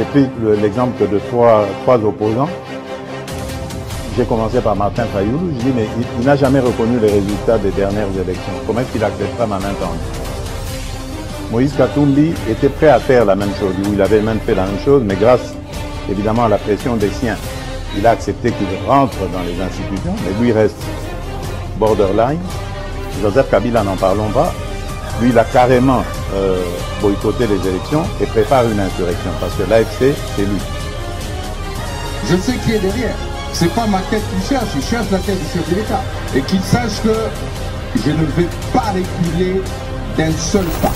j'ai pris l'exemple de trois opposants. J'ai commencé par Martin Fayulu. Je dis, mais il n'a jamais reconnu les résultats des dernières élections. Comment est-ce qu'il acceptera ma main tendue? Moïse Katumbi était prêt à faire la même chose. Il avait même fait la même chose, mais grâce évidemment à la pression des siens, il a accepté qu'il rentre dans les institutions, mais lui reste borderline. Joseph Kabila, n'en parlons pas. Lui, il a carrément boycotté les élections et prépare une insurrection, parce que l'AFC, c'est lui. Je sais qui est derrière. C'est pas ma tête qu'il cherche, il cherche la tête du chef de l'État. Et qu'il sache que je ne vais pas reculer d'un seul pas.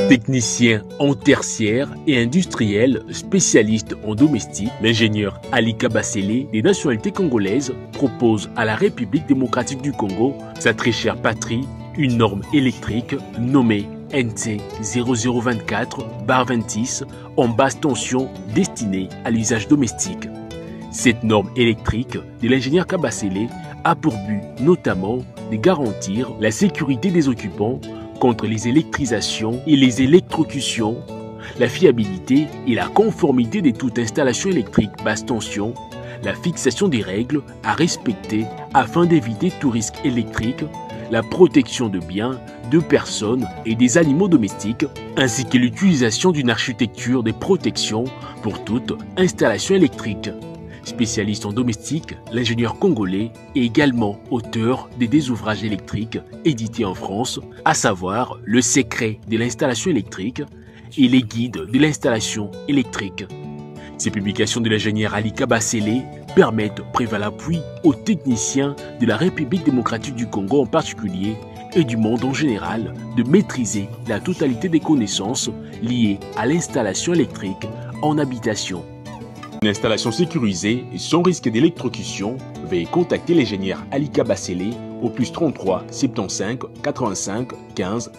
Technicien en tertiaire et industriel spécialiste en domestique, l'ingénieur Ali Kabasele des nationalités congolaises propose à la République démocratique du Congo, sa très chère patrie, une norme électrique nommée NC 0024/26 en basse tension destinée à l'usage domestique. Cette norme électrique de l'ingénieur Kabasele a pour but notamment de garantir la sécurité des occupants contre les électrisations et les électrocutions, la fiabilité et la conformité de toute installation électrique basse tension, la fixation des règles à respecter afin d'éviter tout risque électrique, la protection de biens, de personnes et des animaux domestiques, ainsi que l'utilisation d'une architecture de protection pour toute installation électrique. Spécialiste en domestique, l'ingénieur congolais est également auteur des deux ouvrages électriques édités en France, à savoir Le secret de l'installation électrique et Les guides de l'installation électrique. Ces publications de l'ingénieur Ali Kabasele permettent de prévoir l'appui aux techniciens de la République démocratique du Congo en particulier et du monde en général de maîtriser la totalité des connaissances liées à l'installation électrique en habitation. Une installation sécurisée et sans risque d'électrocution, veuillez contacter l'ingénieur Ali Kabasele au plus 33 75 85 15.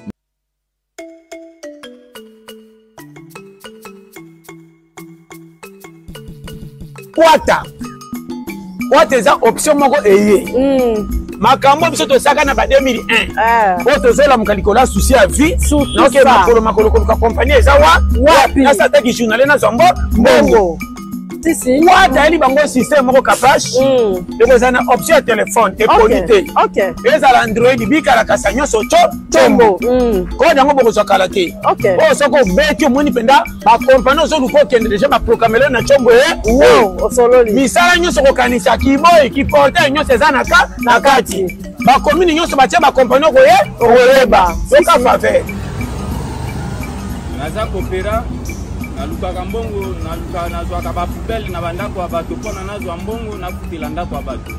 Wata eza option moko eye makambo biso tosaka na ba 2001 o tozela mukalikolo souci à vie donc makolo ka compagnie eza wapi asa ta ki journal na zombo mbongo si wata eli bango système moko capache donc eza na option ya téléphone et qualité eza la Android bikala kasanyo socho chombo ko dango boko sokala te o soko beti moni penda ba compagnie zo luko kende déjà ba programmer na chombo o sololi misala nyoso ko kanisa kiboy ki porter nyoso eza na kati ba commune nyoso batia ba compagnie ko oyeba soka faveur naza kopera nalukaka mbongo nazwaka bapubele na bandako ya bato mpona nazwa mbongo nakutela ndako ya bato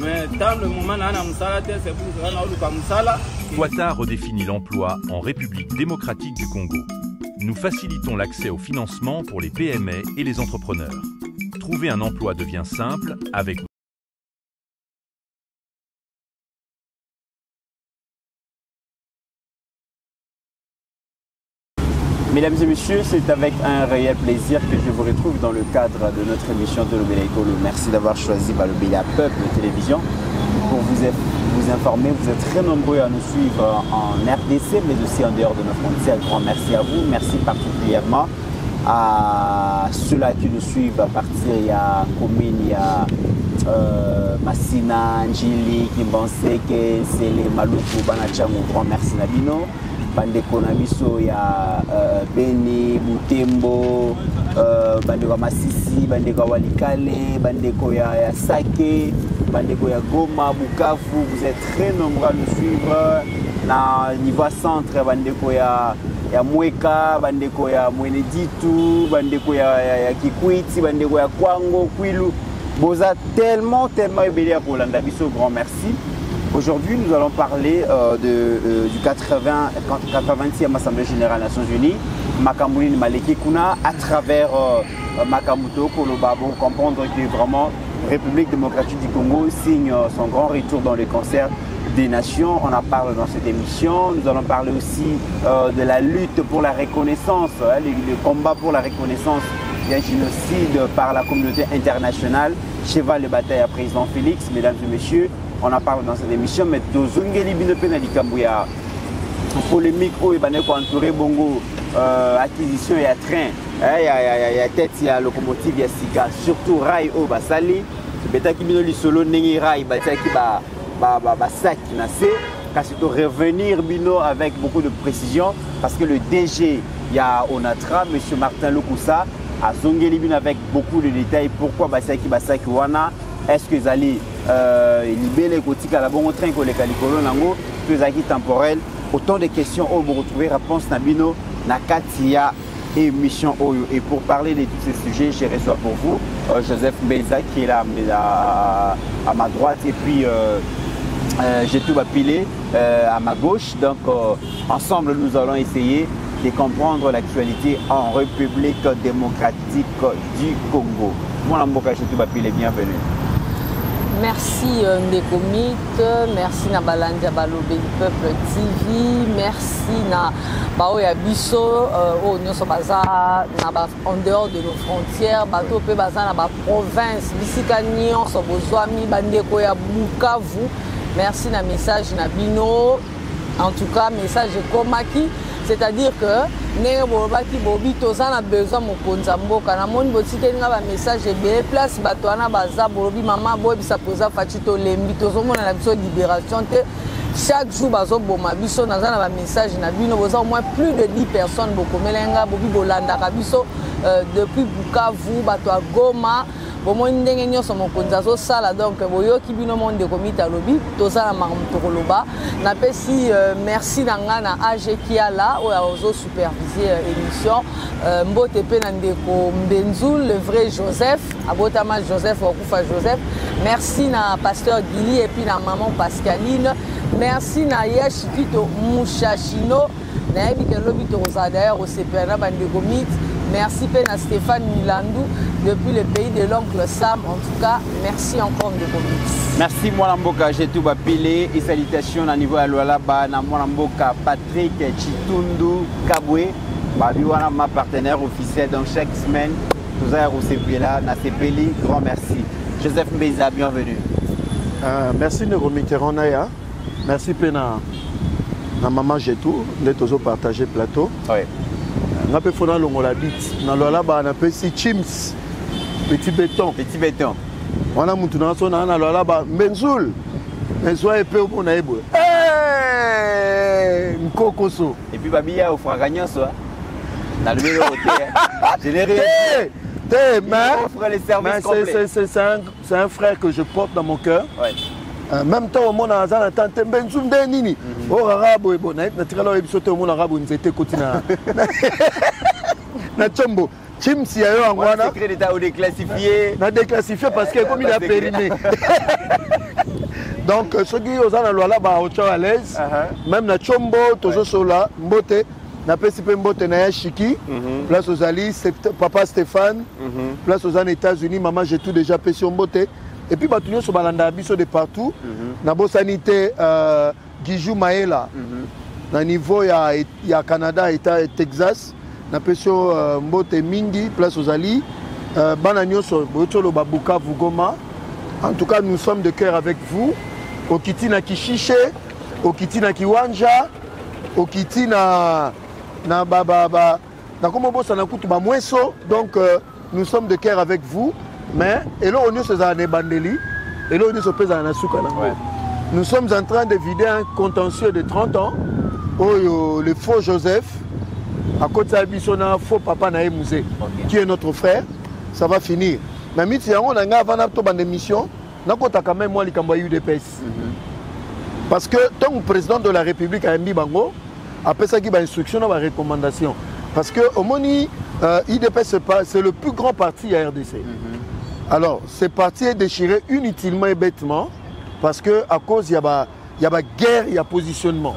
mais dans le moment nana musala te c'est pour ça naoluka musala. Wata redéfinit l'emploi en République démocratique du Congo. Nous facilitons l'accès au financement pour les PME et les entrepreneurs. Trouver un emploi devient simple avec Mesdames et messieurs, c'est avec un réel plaisir que je vous retrouve dans le cadre de notre émission de Lobela Ekolo. Merci d'avoir choisi Lobela Peuple Télévision pour vous informer. Vous êtes très nombreux à nous suivre en RDC, mais aussi en dehors de nos frontières. Un grand merci à vous. Merci particulièrement à ceux-là qui nous suivent à partir il y a commune, il y a Massina, Njili, Kimbanseke, Sele, Maluku, Banachango. Grand merci Nabino. Bandeko na biso ya Beni, Butembo, bandeko Masisi, bandeko Walikale, bandeko ya Sake, bandeko ya Goma, Bukavu. Vous êtes très nombreux à nous suivre. Na niveau centre, bandeko ya Mweka, bandeko ya Mweneditu, bandeko ya Kikwiti, bandeko ya Kwango, Kwilu. Boza tellement ébélé à Rolanda biso. Grand merci. Aujourd'hui, nous allons parler du 80e Assemblée Générale des Nations Unies, Makambouli Maleki Kuna, à travers Makamuto Koloba, pour comprendre que vraiment République démocratique du Congo signe son grand retour dans le concert des nations. On en parle dans cette émission. Nous allons parler aussi de la lutte pour la reconnaissance, le combat pour la reconnaissance d'un génocide par la communauté internationale. Cheval de bataille à président Félix, mesdames et messieurs. On en parle dans cette émission, mais Tozungeli Binope na Likambouya, polémique où il va entouré Bongo acquisition, il y a train, il y a tête, il y a locomotive, il y a sika, surtout rail au basali. Beta qui bino li solo nengi rail, bata qui sac na c'est, car c'est revenir bino avec beaucoup de précision, parce que le DG, il y a Onatra, M. Martin Lokusa, a zongeli bino avec beaucoup de détails. Pourquoi basaki wana? Est-ce que Zali libérer les côtés à la bonne train que les calicolo nango, tous les acquis temporels? Autant de questions où vous retrouvez réponse Nabino, Nakatia émission Oyo. Et pour parler de tous ces sujets, je reçois pour vous Joseph Mbeza qui est là à ma droite et puis j'ai tout pilé à ma gauche. Donc ensemble nous allons essayer de comprendre l'actualité en République démocratique du Congo. Moi Mboka j'ai tout pilé, bienvenue. Merci Ndekomit, merci na Balandia Balobe du Peuple TV, merci na Baoya Bisso, au Nyoso Baza, en dehors de nos frontières, Bato Pe Baza na ba province, Bisika Nyonso Bozwami, Bandeko ya Bukavu, merci na message na Bino, en tout cas message Komaki, c'est-à-dire que Nenge Bolobaki Bobi Tozan a besoin de Konza Mboka. Na moni botike nga ba message be place Batoana Baza Bolobi Mama Boy bisa poza Fachito Lembi tozomona na biso libération te chaque jour bazo boma biso naza na ba message na bino boza au moins plus de 10 personnes bokomelenga bobi bolanda ka biso depuis Bukavu bato a Goma bomo ndenge nyonso mokonza zo sala donc boyoki bino monde komita lobi tozala makamtokoloba na pesi merci nanga na AG Kiala ozo superviser émission mbote pe na ndeko Mbenzul le vrai Joseph abotama Joseph okufa Joseph merci na pasteur Gili et puis na maman Pascaline merci na Yesh Kito Mouchachino na yebi ke lobi to d'ailleurs au CPNA bandeko mit. Merci Pena Stéphane Milandou depuis le pays de l'oncle Sam. En tout cas, merci encore de vous. Merci Mwanamboka, j'ai tout bapilé et salutations à niveau à l'Oualaba, na Mwanamboka Patrick Chitundu Kabwe, ma partenaire officiel dans chaque semaine. Nous avons au là, na CPLI, grand merci. Joseph Mbeza, bienvenue. Merci Neuromiteron Naya, merci Pena, na maman j'ai tout, nous avons partagé le plateau. Oui. On peut faire la bite. Dans le labo, on appelle ça chims, petit béton. Petit béton. On a monté dans son dans le labo, benzoul. Benzoul est peu au bon aïbou. Mkokoso. Et puis Babia au fragagnon ça. Dans le numéro T. Généré. C'est un frère que je porte dans mon cœur. Ouais. Même temps, on a entendu benzoum de nini. Oh arabe bon, na tiralo ebisote mon arabe nzete kotina. Na chombo, chim si ayo angwana. Secret d'état ou déclassifié. Na déclassifié parce que comme il a périmé. Donc ceux qui osent na loi ba ocho à l'aise. Même na chombo tozo sola mbote na pesi pe mbote na ya Chiki. Place aux Ali, papa Stéphane. Place aux États-Unis, maman j'ai tout déjà pesi mbote. Et puis batunyo so balanda biso de partout. Na bo sanité Guijou Maela, na niveau ya Canada et Texas, na peso Mbote Mingi, place aux Ali, Bananyoso, Botolo Bukavu Goma. En tout cas, nous sommes de cœur avec vous. Okiti na Kishiche, Okiti na Kiwanja, Okiti na Baba, na comment bossa na kutu ba mweso. Donc nous sommes de cœur avec vous. Mais et là on est sur un bandeli, et là on est sur un souka. Nous sommes en train de vider un contentieux de 30 ans. Oh, le faux Joseph, à côté de Bissona, faux papa Naé Mouzé, qui est notre frère. Ça va finir. Mais si on a une émission, on a quand même moi les UDPS. Parce que tant que président de la République a mis Bango, après ça, il y a une instruction, une recommandation. Parce que au Moni, UDPS, c'est le plus grand parti à RDC. Alors, ce parti est déchiré inutilement et bêtement. Parce qu'à cause, il y a guerre, il y a positionnement.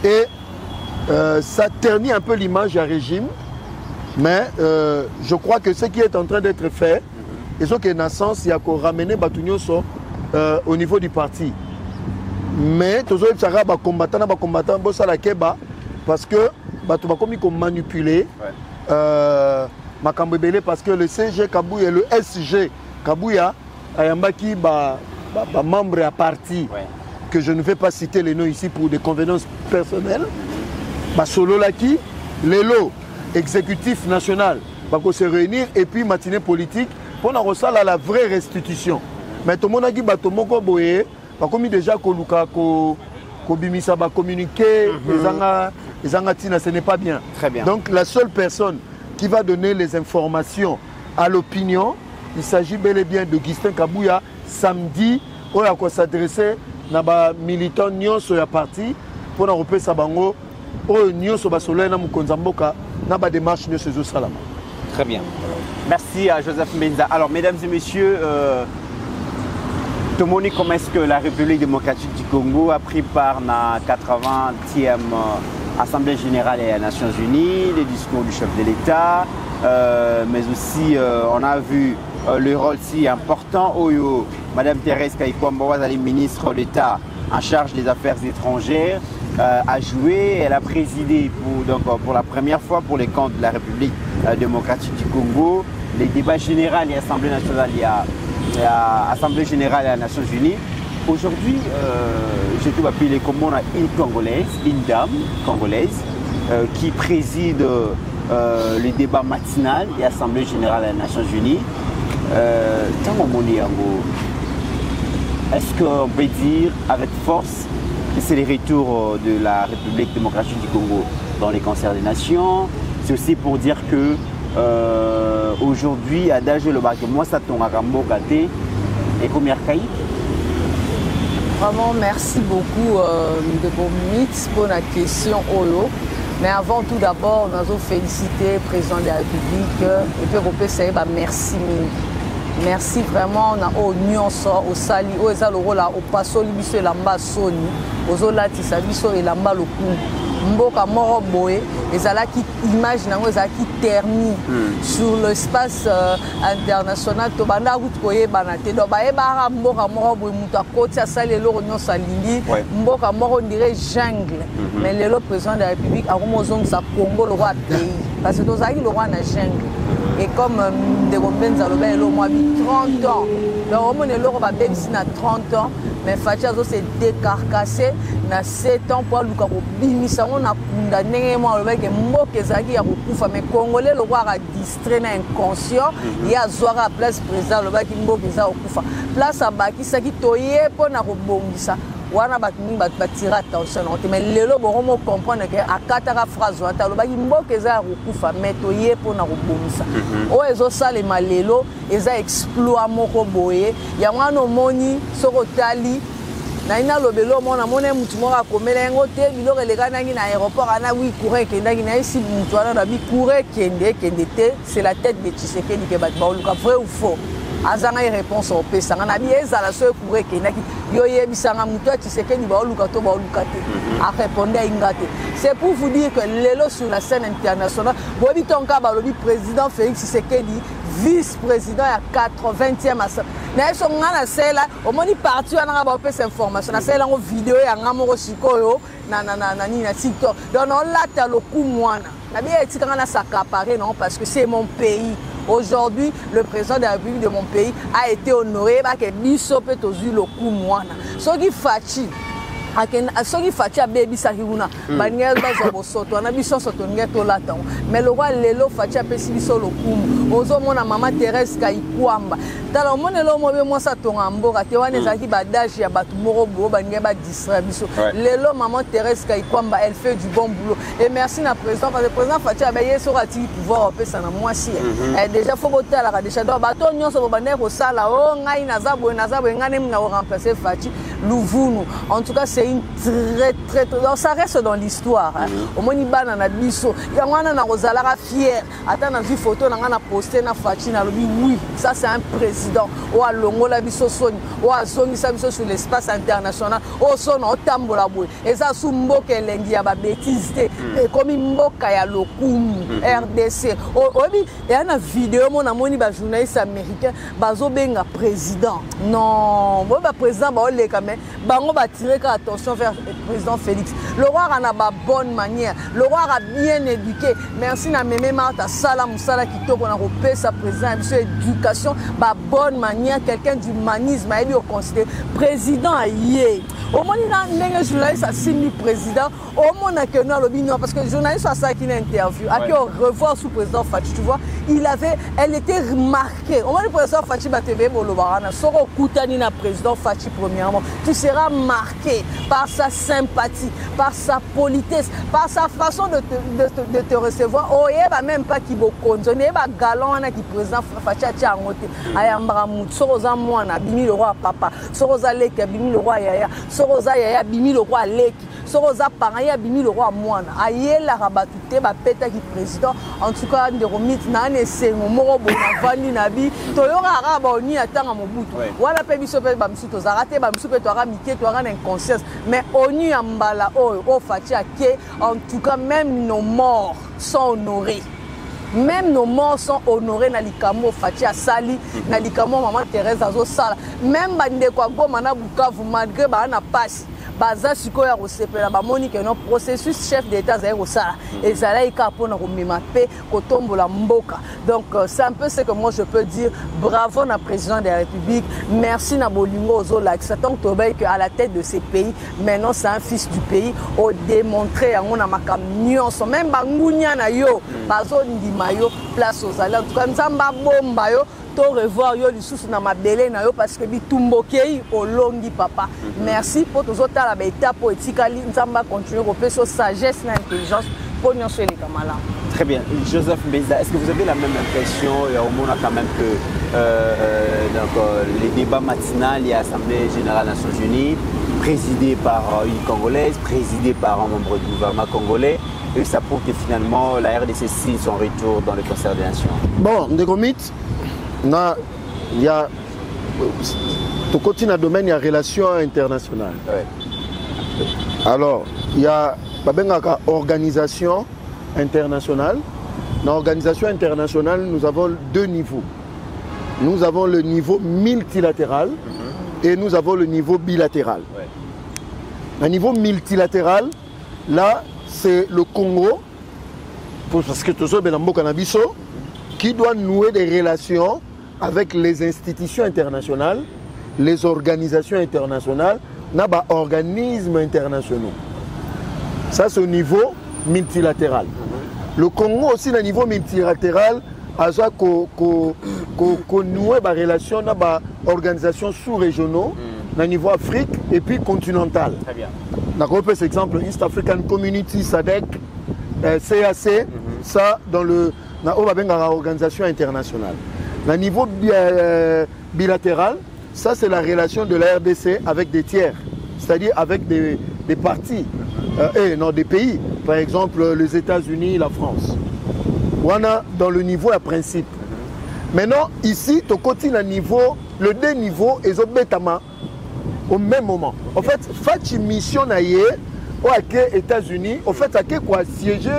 Ouais. Et ça ternit un peu l'image du régime. Mais je crois que ce qui est en train d'être fait, et ce qui est naissance, il y a qu'à ramener Batunyoso au niveau du parti. Mais tous les combattants, parce que Batu Bakomi comme manipulé. Makambebele parce que le CG Kabouya et le SG Kabouya Ayambaki membre à parti que je ne vais pas citer les noms ici pour des convenances personnelles. Solo Laki les lots exécutifs national va se réunir et puis matinée politique pour à la vraie restitution. Mais tout le monde a dit que moko boye comme déjà koluka ko bimisa ba communiquer les angatina, ce n'est pas bien. Très bien. Donc la seule personne qui va donner les informations à l'opinion, il s'agit bel et bien de Gustin Kabouya samedi où il va s'adresser à ba militant nyonso ya parti pour na repé sabango o nyonso ba solo na mukonzamboka na ba démarche de ce salama. Très bien. Merci à Joseph Menza. Alors, mesdames et messieurs, Tomoni, comment est-ce que la République démocratique du Congo a pris part à la 80e Assemblée générale des Nations Unies, les discours du chef de l'État, mais aussi on a vu le rôle si important où Mme Thérèse Kaikwamba, la ministre d'État en charge des affaires étrangères, a joué. Elle a présidé pour la première fois pour les comptes de la République démocratique du Congo les débats généraux et l'Assemblée nationale, il y a l'Assemblée générale des Nations Unies. Aujourd'hui, je dois appeler comme une Congolaise, une dame congolaise qui préside le débat matinal de l'Assemblée générale des Nations Unies. Est-ce qu'on peut dire avec force que c'est le retour de la République démocratique du Congo dans les concerts des nations? C'est aussi pour dire que aujourd'hui, à Dajé le bac, moi ça tombe à Rambo Kate et combien Vraiment, merci beaucoup de Mix pour la question Olo. Mais avant tout d'abord, nous avons félicité le président de la République et puis on peut dire merci. Merci vraiment au nuance au sali au ezalo la au passo libiso et lamba soni aux olati sabiso et lamba loku mboka moro boye ezala qui image nango ezala qui terni sur l'espace international to banda route koyebana te do bayeba mboka moro boye mutu akoti asali eloko nyonso alingi mboka moro on dirait jungle mais le président de la République akomozongisa Congo le roi pays parce que tozalaki le roi na jungle. Et comme Ndeko Benza Loba est au moins 30 ans, donc on est là, on va bien ici à 30 ans, mais Fachazo s'est décarcassé na 7 ans pour Luka Bimisa, on a condamné moi le mec Mboke Zaki a beaucoup mais Congolais le roi a distrait inconscient, il y a Zouara place président le mec Mboke Zaki okufa. Place à Baki Saki toye pour na rebongisa. Wana batini batira attention mais lelo bomo comprendre que akataka phrase wata lo baki mboka eza okufa meto ye pona kobomisa o ezo sale malelo eza exploit moko boye ya mwana moni soko tali na ina lobelo mona mona mutu moko akomela ngo te biloko elekana ngi na aéroport ana wi courir kendaki na isi mutu ana na bi courir kende te c'est la tête de Tshisekedi ke bat baoluka vrai ou faux azanga réponse au pesanga na bieza la so courir kendaki yo yebisanga mutu Tshisekedi baoluka to baoluka te a répondre à ingate. C'est pour vous dire que lelo sur la scène internationale bobi tonka balobi président Félix Tshisekedi vice-président à 80e assemblée. Na so ngana sela au moni parti ana ba pesa information na sela ngo vidéo ya ngamoko sikoyo na TikTok. Donc on lata le coup mwana. Na bien etikanga na s'accaparer non parce que c'est mon pays. Aujourd'hui, le président de la République de mon pays a été honoré par que biso pe tozu le coup mwana. So qui fachi soki fati abebisaki kuna baniel bazo soto na biso soto ngeto lata mais le roi lelo fati apesi biso lokumu ozomona mama Thérèse Kaikwamba tala monelo mobe mwasa tonga mboka te wana ezaki badage ya batu moko bo bange ba distraire biso lelo maman Thérèse Kaikwamba elle fait du bon boulot et merci na président parce que président fati abaye so rati pouvoir pesa na mwasi déjà faut boter la déjà do bato nyonso bo bane ko sala o ngai nazabo ngane mna remplacer fati Louvunu en tout cas c'est une très ça reste dans l'histoire au moni bana na biso ya mwana na kozalaka fier ata na vi photo na ngana poster na Fachi na lobi oui ça c'est un président o alongola biso soni o azongisa biso sur l'espace international o sona otambola boye eza su mboka elengi ya ba bêtise te e komi mboka ya lokumu RDC obi ya na vidéo mona moni ba journaliste américain bazo benga président non bo ba président ba oleka mais bango va tirer attention vers le président Félix. Le roi a une bonne manière, le roi a bien éduqué. Merci na Mémé Martha Sala Moussala qui tourne a repéré sa présence, éducation, bonne manière, quelqu'un d'humanisme, il est considéré président aïe. Au moins il a un journaliste a signé président, au moins a que non parce que le journaliste a ça qui n'a interview, a que revoir sous président Fachi, tu vois, elle était remarquée. Au moins le président Fachi va te voir au Barana, soro koutani na président Fachi premièrement, tu seras marqué par sa sympathie, par sa politesse, par sa façon de te recevoir. Oh, il n'y a même pas qui beaucoup, il n'y a pas galant qui président Fachi a tia ngote, ayambara mut, soroza mwana, bimi le roi papa, soroza leke, bimi le roi yaya, soroza yaya, bimi le roi leki. Soroza paraya bimi le roi moana ayela rabatute ba peta ki président en tout cas nderomit na nesengo moko bona vandi na bi toyora raba oni atanga mobutu wala pe biso pe ba msuto zarate ba msupe to ara mike to ara inconscience mais oni ambala o Fachi ke en tout cas même nos morts sont honorés. Même nos morts sont honorés na likamo Fachi Sali, na likamo maman Thérèse Azo Sala. Même bande kwa goma na Bukavu malgré ba na passe. Baza siko ya rosepela ba moni que non processus chef d'état za rosala. Et ça là il capona ko mimape ko tombola mboka. Donc c'est un peu ce que moi je peux dire. Bravo na président de la République. Merci na bolingo ozola qui s'attend que à la tête de ces pays. Maintenant c'est un fils du pays au démontrer on a makam nuance même bangunya na yo bazo ndima yo place aux alliés. En tout cas nzamba bomba yo to revoir yo lisusu na mabele na yo parce que bitumbokei olongi papa. Merci pour tous autres la étape politique nzamba continuer au peso sagesse et intelligence pour nous les camarades. Très bien. Joseph Mbeza, est-ce que vous avez la même impression au monde quand même que les débats matinaux à l'Assemblée générale des Nations Unies, présidés par une Congolaise, présidés par un membre du gouvernement congolais, et ça prouve que finalement la RDC signe son retour dans le concert des nations? Bon, Ndegomit, il y a tout côté dans le domaine, il y a relations internationales. Ouais. Alors, il y a une organisation internationale. Dans l'organisation internationale, nous avons deux niveaux. Nous avons le niveau multilatéral et nous avons le niveau bilatéral. Ouais. Le niveau multilatéral, là, c'est le Congo, parce que tout ça, qui doit nouer des relations avec les institutions internationales, les organisations internationales, les organismes internationaux. Ça, c'est au niveau multilatéral. Le Congo aussi, au niveau multilatéral, a noué des relations avec les organisations sous-régionaux, au niveau Afrique et puis continental. Très bien. Par exemple, East African Community, SADC, CAC, ça dans l'organisation internationale. Au niveau bilatéral, ça c'est la relation de la RDC avec des tiers, c'est-à-dire avec des partis, des pays, par exemple les États-Unis, la France. On a dans le niveau à principe. Maintenant, ici, tu continues à niveau, le deux niveaux, et au même moment. En fait, fait une mission aux États-Unis, en fait, ça quoi siéger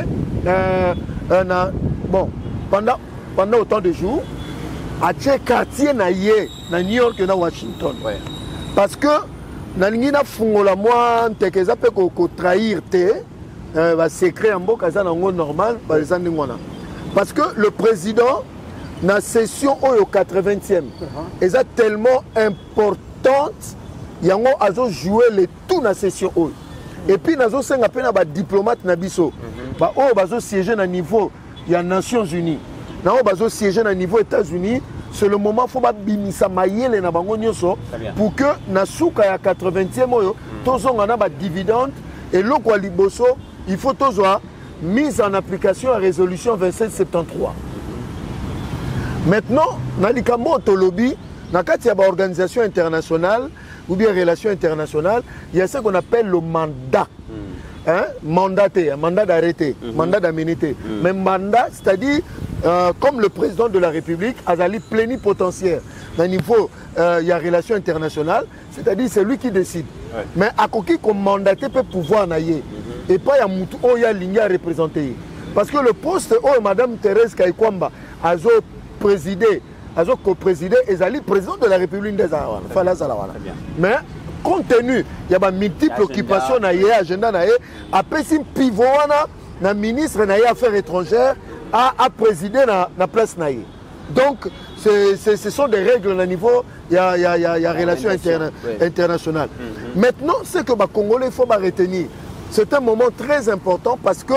pendant autant de jours à quartier na New York et na Washington. Ouais. Parce que na ngina fungola moi tekeza pe ko trahir va secret en boka za nango normal ba zandi ngona. Parce que le président na session au 80e est tellement importante yango azo jouer les tout na session au. Et puis nazo senga pe na ba diplomate na biso. Ba o bazo siéger na niveau il y a Nations Unies. Now bazo siéger na niveau États-Unis, c'est le moment faut ba bimisa mayele na bango nyoso pour que na souka ya 80e oyo tozonga na ba dividende et lokwa liboso il faut tozwa mise en application à résolution 2773. Maintenant na likambo tolobi na kati ya ba organisation internationale ou bien relations internationales, il y a ce qu'on appelle le mandat. Mandaté, mandat d'arrêter, mandat d'amener. Mais mandat, c'est-à-dire comme le président de la République a ali plénipotentiaire. Dans le niveau, il y a relations internationales, c'est-à-dire c'est lui qui décide. Ouais. Mais à qui comme mandaté peut pouvoir nailler. Et pas ya mutu o ya ligne à représenter. Parce que le poste où Madame Thérèse Kaikwamba a présidé, a co-présidé, et ali président de la République des Arabes. Mais compte tenu il y a multiples occupations na ye agenda na ye après si pivot na ministre na ye affaires étrangères à présider na place na ye. Donc ce sont des règles au niveau il y a relations internationales. Maintenant ce que les Congolais faut retenir, c'est un moment très important parce que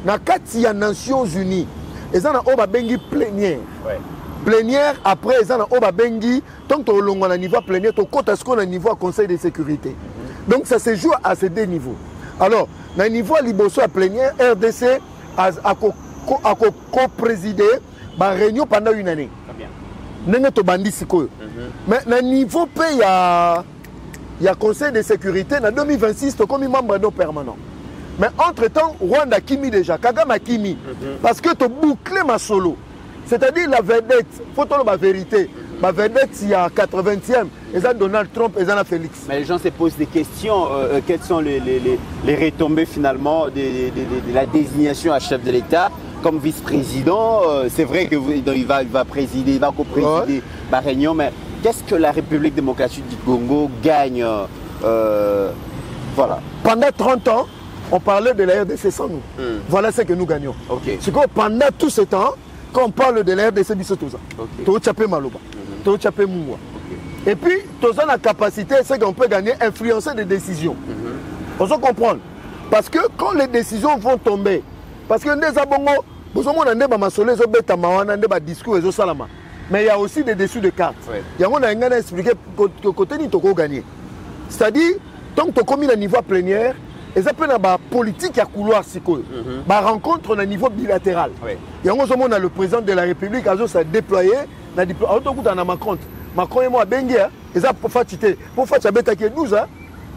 na kati ya Nations Unies ils ont un bengi plénière. Plénière après ils ont un bengi tant que l'on a niveau plénière to côté ce qu'on a niveau Conseil de sécurité. Donc ça se joue à ces deux niveaux. Alors na niveau liboso à plénière RDC a co-présidé la réunion pendant une année. Mais na niveau pays il y a Conseil de sécurité en 2026 comme membre non permanent. Mais entre-temps, Rwanda Kimi déjà, Kagame Kimi, parce que tu boucles ma solo. C'est-à-dire la vedette, il faut dire la vérité. La vedette, il y a 80e, ils ont Donald Trump, ils ont Félix. Mais les gens se posent des questions. Quelles sont les retombées finalement de la désignation à chef de l'État comme vice-président? C'est vrai qu'il va présider, il va co-présider la réunion, mais qu'est-ce que la République démocratique du Congo gagne voilà. Pendant 30 ans, on parlait de la RDC sans nous. Voilà ce que nous gagnons. C'est que pendant tout ce temps, quand on parle de la RDC, et puis, tout ça, la capacité, c'est qu'on peut gagner, influencer des décisions. On se comprendre. Parce que quand les décisions vont tomber, parce que les abongos, mais il y a aussi des dessous de cartes. Il y a un expliqué que côté ni toko gagner. C'est-à-dire, tant que tu as commis le niveau plénière, et ça peut être politique à couloir, ma rencontre au niveau bilatéral. Il y a le président de la République qui a déployé, Macron et moi, et ça pour faire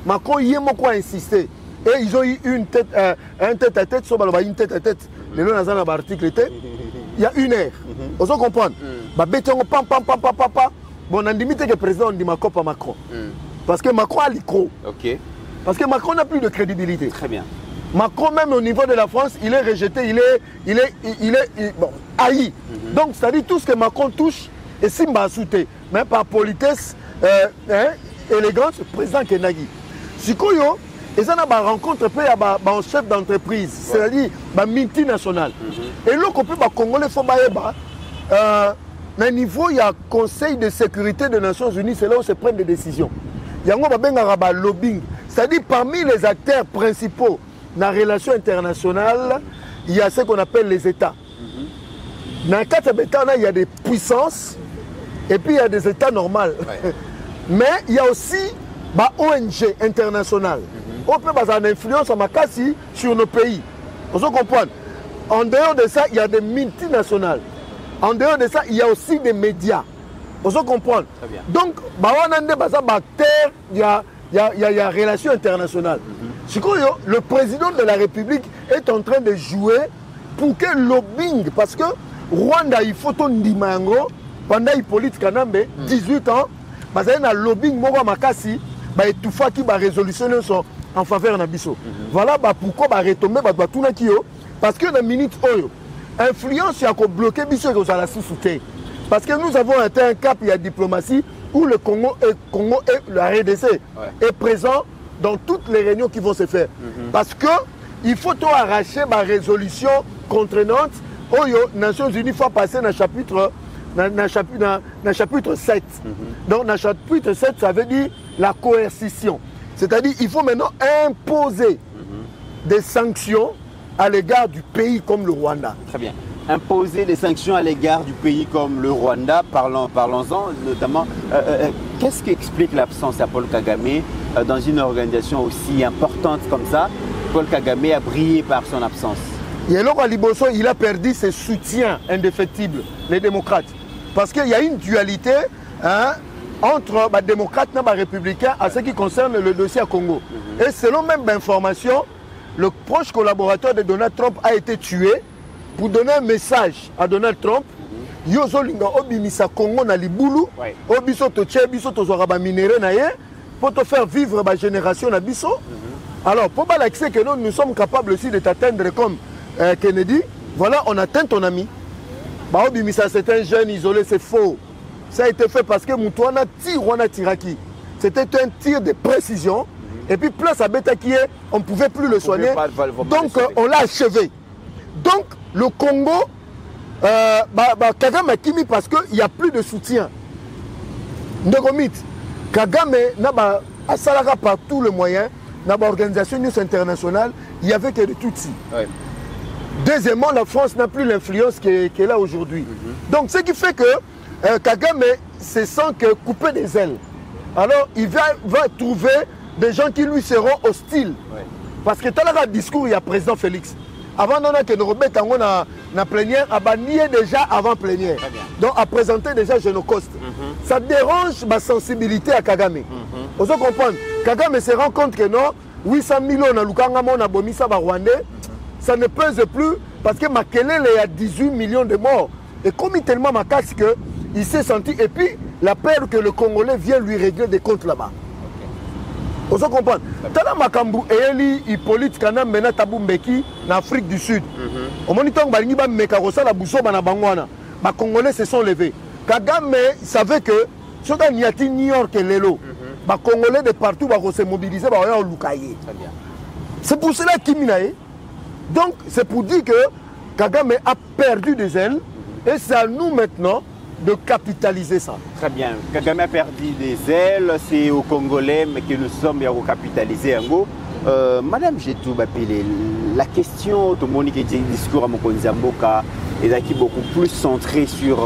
Macron y a insisté. Et ils ont eu un tête à tête, une tête à tête. Le long dans l'article, il y a une heure. On se comprend. Bon, on a limité que le président dit Macron. Parce que Macron a l'écro. Parce que Macron n'a plus de crédibilité. Très bien. Macron, même au niveau de la France, il est rejeté, il est haï. Donc, c'est-à-dire tout ce que Macron touche est simba souté. Mais par politesse, élégance, président Kenagi. Sikoyo, et ça n'a pas rencontre un chef d'entreprise, c'est-à-dire un multinational. Et là, on peut pas Congolais, il faut à niveau, il y a Conseil de sécurité des Nations Unies, c'est là où se prennent des décisions. Il y a un lobbying. C'est-à-dire parmi les acteurs principaux dans la relation internationale, il y a ce qu'on appelle les États. Dans le cas de l'État, il y a des puissances et puis il y a des États normaux. Mais il y a aussi des ONG internationales. On peut avoir une influence sur nos pays. On se comprend. En dehors de ça, il y a des multinationales. En dehors de ça, il y a aussi des médias. On se comprend. Donc, il y a relations internationales. Le président de la République est en train de jouer pour que le lobbying, parce que Rwanda, il faut ton dimango, pendant Hippolyte Kanambe, 18 ans, il y a un lobbying, Makasi, tout fait qui va résolutionner en faveur de Nabiso. Voilà pourquoi il va retomber, parce que dans la minute, influence, il y a bloqué Biso et la sous-souté. Parce que nous avons atteint un cap, il y a diplomatie, où le Congo et la RDC est présent dans toutes les réunions qui vont se faire. Parce qu'il faut tout arracher ma résolution contraignante aux Nations Unies, il faut passer dans le chapitre 7. Donc dans le chapitre 7, ça veut dire la coercition. C'est-à-dire qu'il faut maintenant imposer des sanctions à l'égard du pays comme le Rwanda. Très bien. Imposer des sanctions à l'égard du pays comme le Rwanda, parlons-en notamment. Qu'est-ce qui explique l'absence à Paul Kagame dans une organisation aussi importante comme ça? Paul Kagame a brillé par son absence. Et alors, à Liboso, il a perdu ses soutiens indéfectibles, les démocrates. Parce qu'il y a une dualité entre les démocrates et les républicains à ce qui concerne le dossier à Congo. Et selon même l'information, le proche collaborateur de Donald Trump a été tué pour donner un message à Donald Trump. Yozo linga obimisa Congo na libulu, obiso to tche biso to zora ba minéré na ye pour te faire vivre ma génération na biso. Alors pour l'accès que nous sommes capables aussi de t'atteindre comme Kennedy, voilà, on atteint ton ami. Bah obimisa c'est un jeune isolé, c'est faux. Ça a été fait parce que Moutouana Tiraki. c'était un tir de précision. Et puis place à Betakié, on ne pouvait plus le soigner. Donc on l'a achevé. Donc le Congo, Kagame a Kimi parce qu'il n'y a plus de soutien. Ndegomit, Kagame a salarié par tous les moyens, dans l'organisation internationale, il n'y avait que de Tutsis. Ouais. Deuxièmement, la France n'a plus l'influence qu'elle a aujourd'hui. Donc ce qui fait que Kagame se sent que coupé des ailes. Alors il va trouver des gens qui lui seront hostiles. Ouais. Parce que dans le discours, il y a le président Félix. Avant que nous remettions la plénière, a banni déjà avant plénière. Donc à présenter déjà Génocoste. Ça dérange ma sensibilité à Kagame. Vous comprenez? Kagame se rend compte que non, 800 millions na Lukanga na Bomisa Rwandais, ça ne pèse plus parce que Makelele a 18 millions de morts. Et comme il est tellement macasse qu'il s'est senti. Et puis la peur que le Congolais vient lui régler des comptes là-bas. Vous comprenez? Tala Makambu Eli Hippolyte Kana Mena Tabou Mbeki en Afrique du Sud. Au moniteur Balingi ba Mekarosa la Bousso na Bangwana. Les Congolais se sont levés. Kagame savait que si on y a New York et Lelo, les Congolais de partout vont se mobiliser au Lukaye. C'est pour cela qu'il minaye. Donc c'est pour dire que Kagame a perdu des ailes et c'est à nous maintenant de capitaliser ça. Très bien. Kagame a perdu des ailes, c'est aux Congolais mais que nous sommes à capitaliser en gros. Madame Jetou Bapile, la question de Monique discours à Mokonzamboka est beaucoup plus centrée sur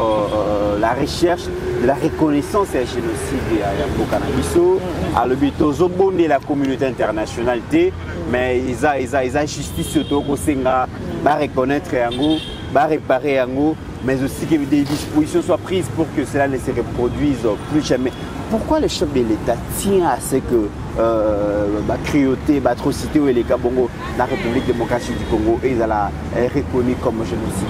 la recherche de la reconnaissance et génocide à Mokanabiso, à l'obitozo bon de la communauté internationale, mais ils ont justice surtout au Sénat, va reconnaître Yango, va réparer Yango, mais aussi que des dispositions soient prises pour que cela ne se reproduise plus jamais. Pourquoi le chef de l'État tient à ce que la cruauté, l'atrocité ou les Kabongo, la République démocratique du Congo, est reconnue comme génocide?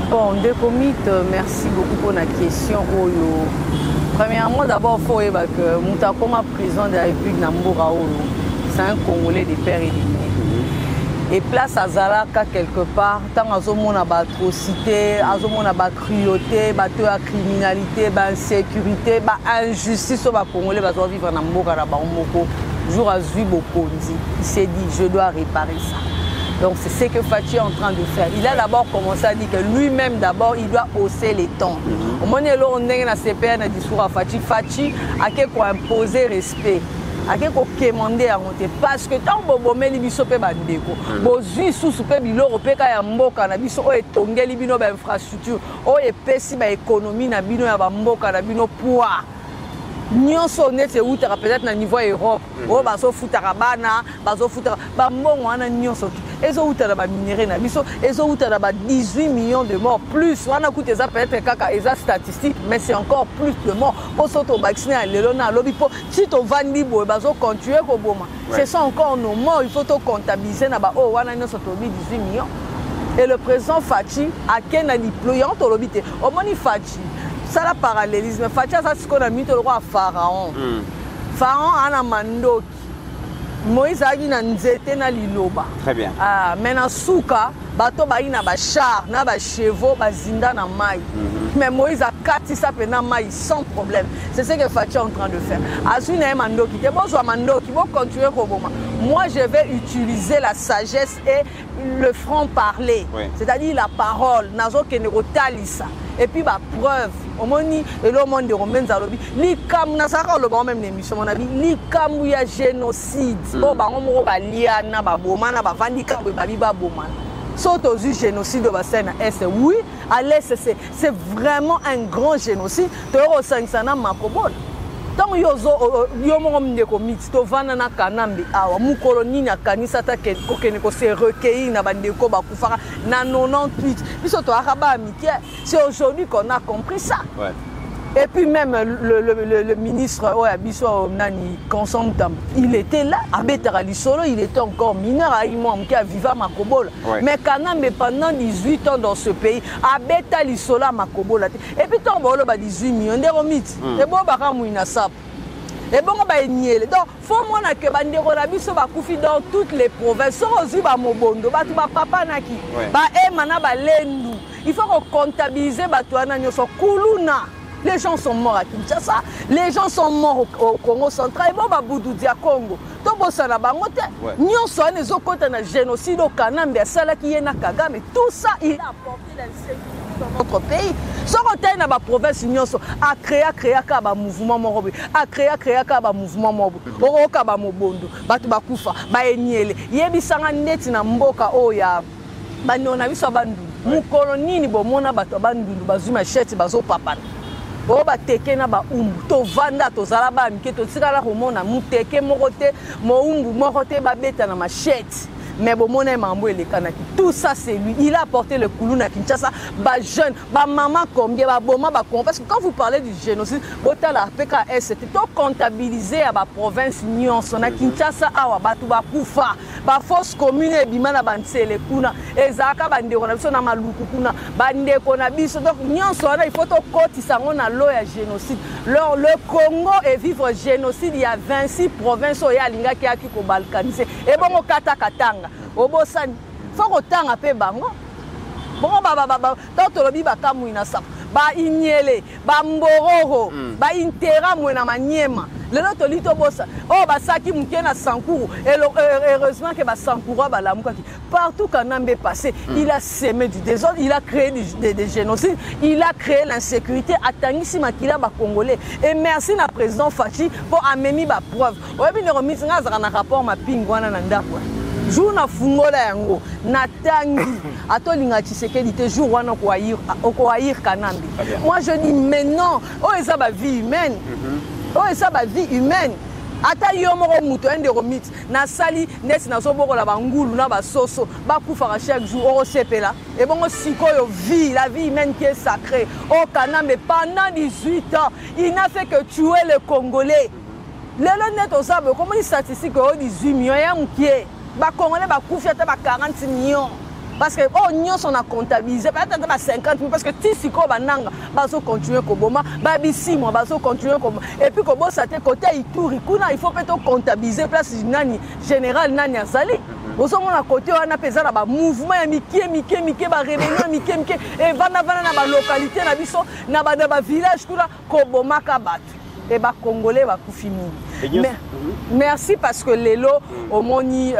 Bon, Ndegomit, merci beaucoup pour la question. Premièrement, d'abord, il faut dire que Moutakoma, président de la République Namboura, c'est un Congolais de père et de mère. Et place à Zalaka quelque part, tant à Zomona atrocité, à Zomona cruauté, la criminalité, l'insécurité, l'injustice au Congolais, va vivre dans Mboka Moko, jour à Zuibokondi. Il s'est dit, je dois réparer ça. Donc c'est ce que Fachi est en train de faire. Il a d'abord commencé à dire que lui-même d'abord il doit hausser les tons. Au moment où on est dans CPN un discours à Fachi, Fachi a quelque imposer respect. A quelque demander à monter parce que tant que vous avez biso pe bandeko bozui susu pe biloko pe ka ya mboka na biso o etongeli bino ba infrastructure o epesi ba économie na bino ya ba mboka na bino poids nyonso nete utaka peut-être na niveau Europe o baso futaka bana baso futaka ba mbongo wana nyonso ezo utaka ba minéraux na biso ezo utaka ba 18 millions de morts plus wana coûte eza peut-être kaka eza statistique mais c'est encore plus de morts pour s'auto vacciner à lelona lobi po si to vandi boy baso continuer ko boma ce sont encore nos morts il faut to comptabiliser na ba o wana nyonso to 18 millions et le président Fachi a ken a déployant to lobité au moni Fachi ça la parallélisme Fachi ça ce qu'on a mis le roi Pharaon Pharaon ana mandoki Moïse a dit na nzete na liloba. Très bien. Mais na souka, bato ba ina ba char, na ba chevaux, ba zinda na maï. Mais Moïse a kati sa pe na maï sans problème. C'est ce que Fachi est en train de faire. Azui na mandoki, te bozo mandoki, bo continuer ko boma. Moi je vais utiliser la sagesse et le franc parler. Oui. C'est-à-dire la parole, nazo kene ko talisa. Et puis bah preuve au moni et le monde de Romain Zalobi li kam na saka le bon même émission mon avis li kam ya génocide bo ba ngomo ba liana ba boma na ba vandi kam ba biba boma saute aux génocide de Bassène est oui à l'est c'est vraiment un grand génocide to ro sansana makobol tant yozo yomo Ndegomit to vana na kanambi awa mukoloni na kanisa ta ke kokene ko se recueillir na bandeko ba kufaka na 98 biso to akaba amitié c'est aujourd'hui qu'on a compris ça. Ouais. Et puis même le ministre Biso Nani Konsamtam, il était là à Betarali Solo, il était encore mineur à Imam qui a viva Makobol. Ouais. Mais Kanambe pendant 18 ans dans ce pays, à Betarali Solo Makobol. Et puis tant bon bah 18 millions Ndegomit. Et bon bah kamouina sap. Et bon bah niel. Donc faut moi que bandero la biso ba kufi dans toutes les provinces. Sozi ba mobondo, ba tu ba papa naki. Ba e mana ba lendu. Il faut qu'on comptabilise ba tuana nyoso kuluna. Les gens sont morts à Kinshasa, les gens sont morts au Congo central, et bon, Boudou Dia Congo. Tobosa na bangote, nyonso ane zokota na génocide au Kanambe, sala qui est na Kagame, tout ça il a apporté l'insécurité dans notre pays. Ce côté na ba province nyonso a créé ka ba mouvement morobi, a créé ka ba mouvement mobo. Oro ka ba mobondo, batu ba kufa, ba enyele. Yebisanga neti na mboka oya. Banona biso bandu. Mukolo nini bomona bato bandundu bazuma chete bazo papana. O bateke na ba umbu to vanda to zala ba mike to tikala komona muteke mokote mo umbu mokote ba beta na machete. Mais bon, mon mambo et Kanaki, tout ça c'est lui. Il a apporté le Kouloun à Kinshasa. Bah jeune, bah maman combien, bah bon, bah parce que quand vous parlez du génocide, la PKS c'était tout comptabilisé à la province Nyon, on a Kinshasa, à Batouba Koufa, bah force commune et Bimana Banse les Kuna, et Zaka Bande Konabison à Maluku Kuna, Bande Konabison. Donc Nyon, il faut tout côté ça on a l'eau à génocide. Le Congo est vivre génocide. Il y a 26 provinces où il y a l'inga qui a qui balkanisé. Et bon, au Katakatanga. Obosani faut kotanga pe bango bongo baba toto lobi bakamuina sa ba inyele ba mboroho ba intera mwena manyema lelo tolito bosa oh basaki muke na Sankuru et heureusement que ba Sankuru ba lamukaki partout Kanambe passé il a semé du désordre, il a créé des génocides, il a créé l'insécurité atangisi makila ba congolais et merci na président Fachi pour amener ba preuve oyebi le remise ngazaka na rapport ma pingwana na ndako jour na fungola yango natangi atolinga Tshisekedi te jour wana ko haïr Kanambe. Moi je dis mais non, oh ça ba vie humaine. Oh ça ba vie humaine. Ata yo moko muto ende romit na sali nesi na sobokola bangulu na basoso bakufaka chaque jour au sepela et bon sikoyo vie la vie humaine qui est sacrée. Oh Kanambe pendant 18 ans, il n'a fait que tuer les Congolais. Les net au sable comment les statistiques au 18 millions ya mukie. Les Congolais ont 40 millions. Parce que on a comptabilisé peut-être 50 000 parce que si bananga bazo continuer koboma babisi moi bazo continuer comme et puis kobo ça te côté Ituri kuna il faut peut-être comptabiliser place nani général nani azali bozo mona côté wana pesa na ba mouvement ya mike ba rébellion mike et vana na ba localité na biso na ba village kuna koboma ka batu et ba Congolais ba kufimi. Merci parce que Lelo, au moni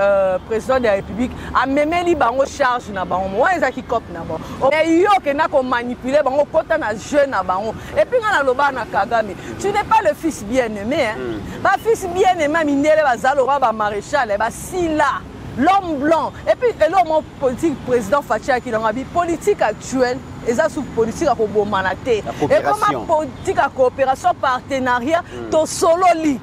président de la République, a même li bango charge na bango. Moi ils a qui cop na bango. Et yo que na ko manipuler bango kota na jeune na bango. Et puis na loba na Kagame. Tu n'es pas le fils bien-aimé hein. Ba fils bien-aimé mindele bazalo ba maréchal ba sila. L'homme blanc. Et puis l'homme politique président Fachi qui dans la vie politique actuelle. Et ça sous politique à Kobomanate. Et comme politique à coopération partenariat to solo li.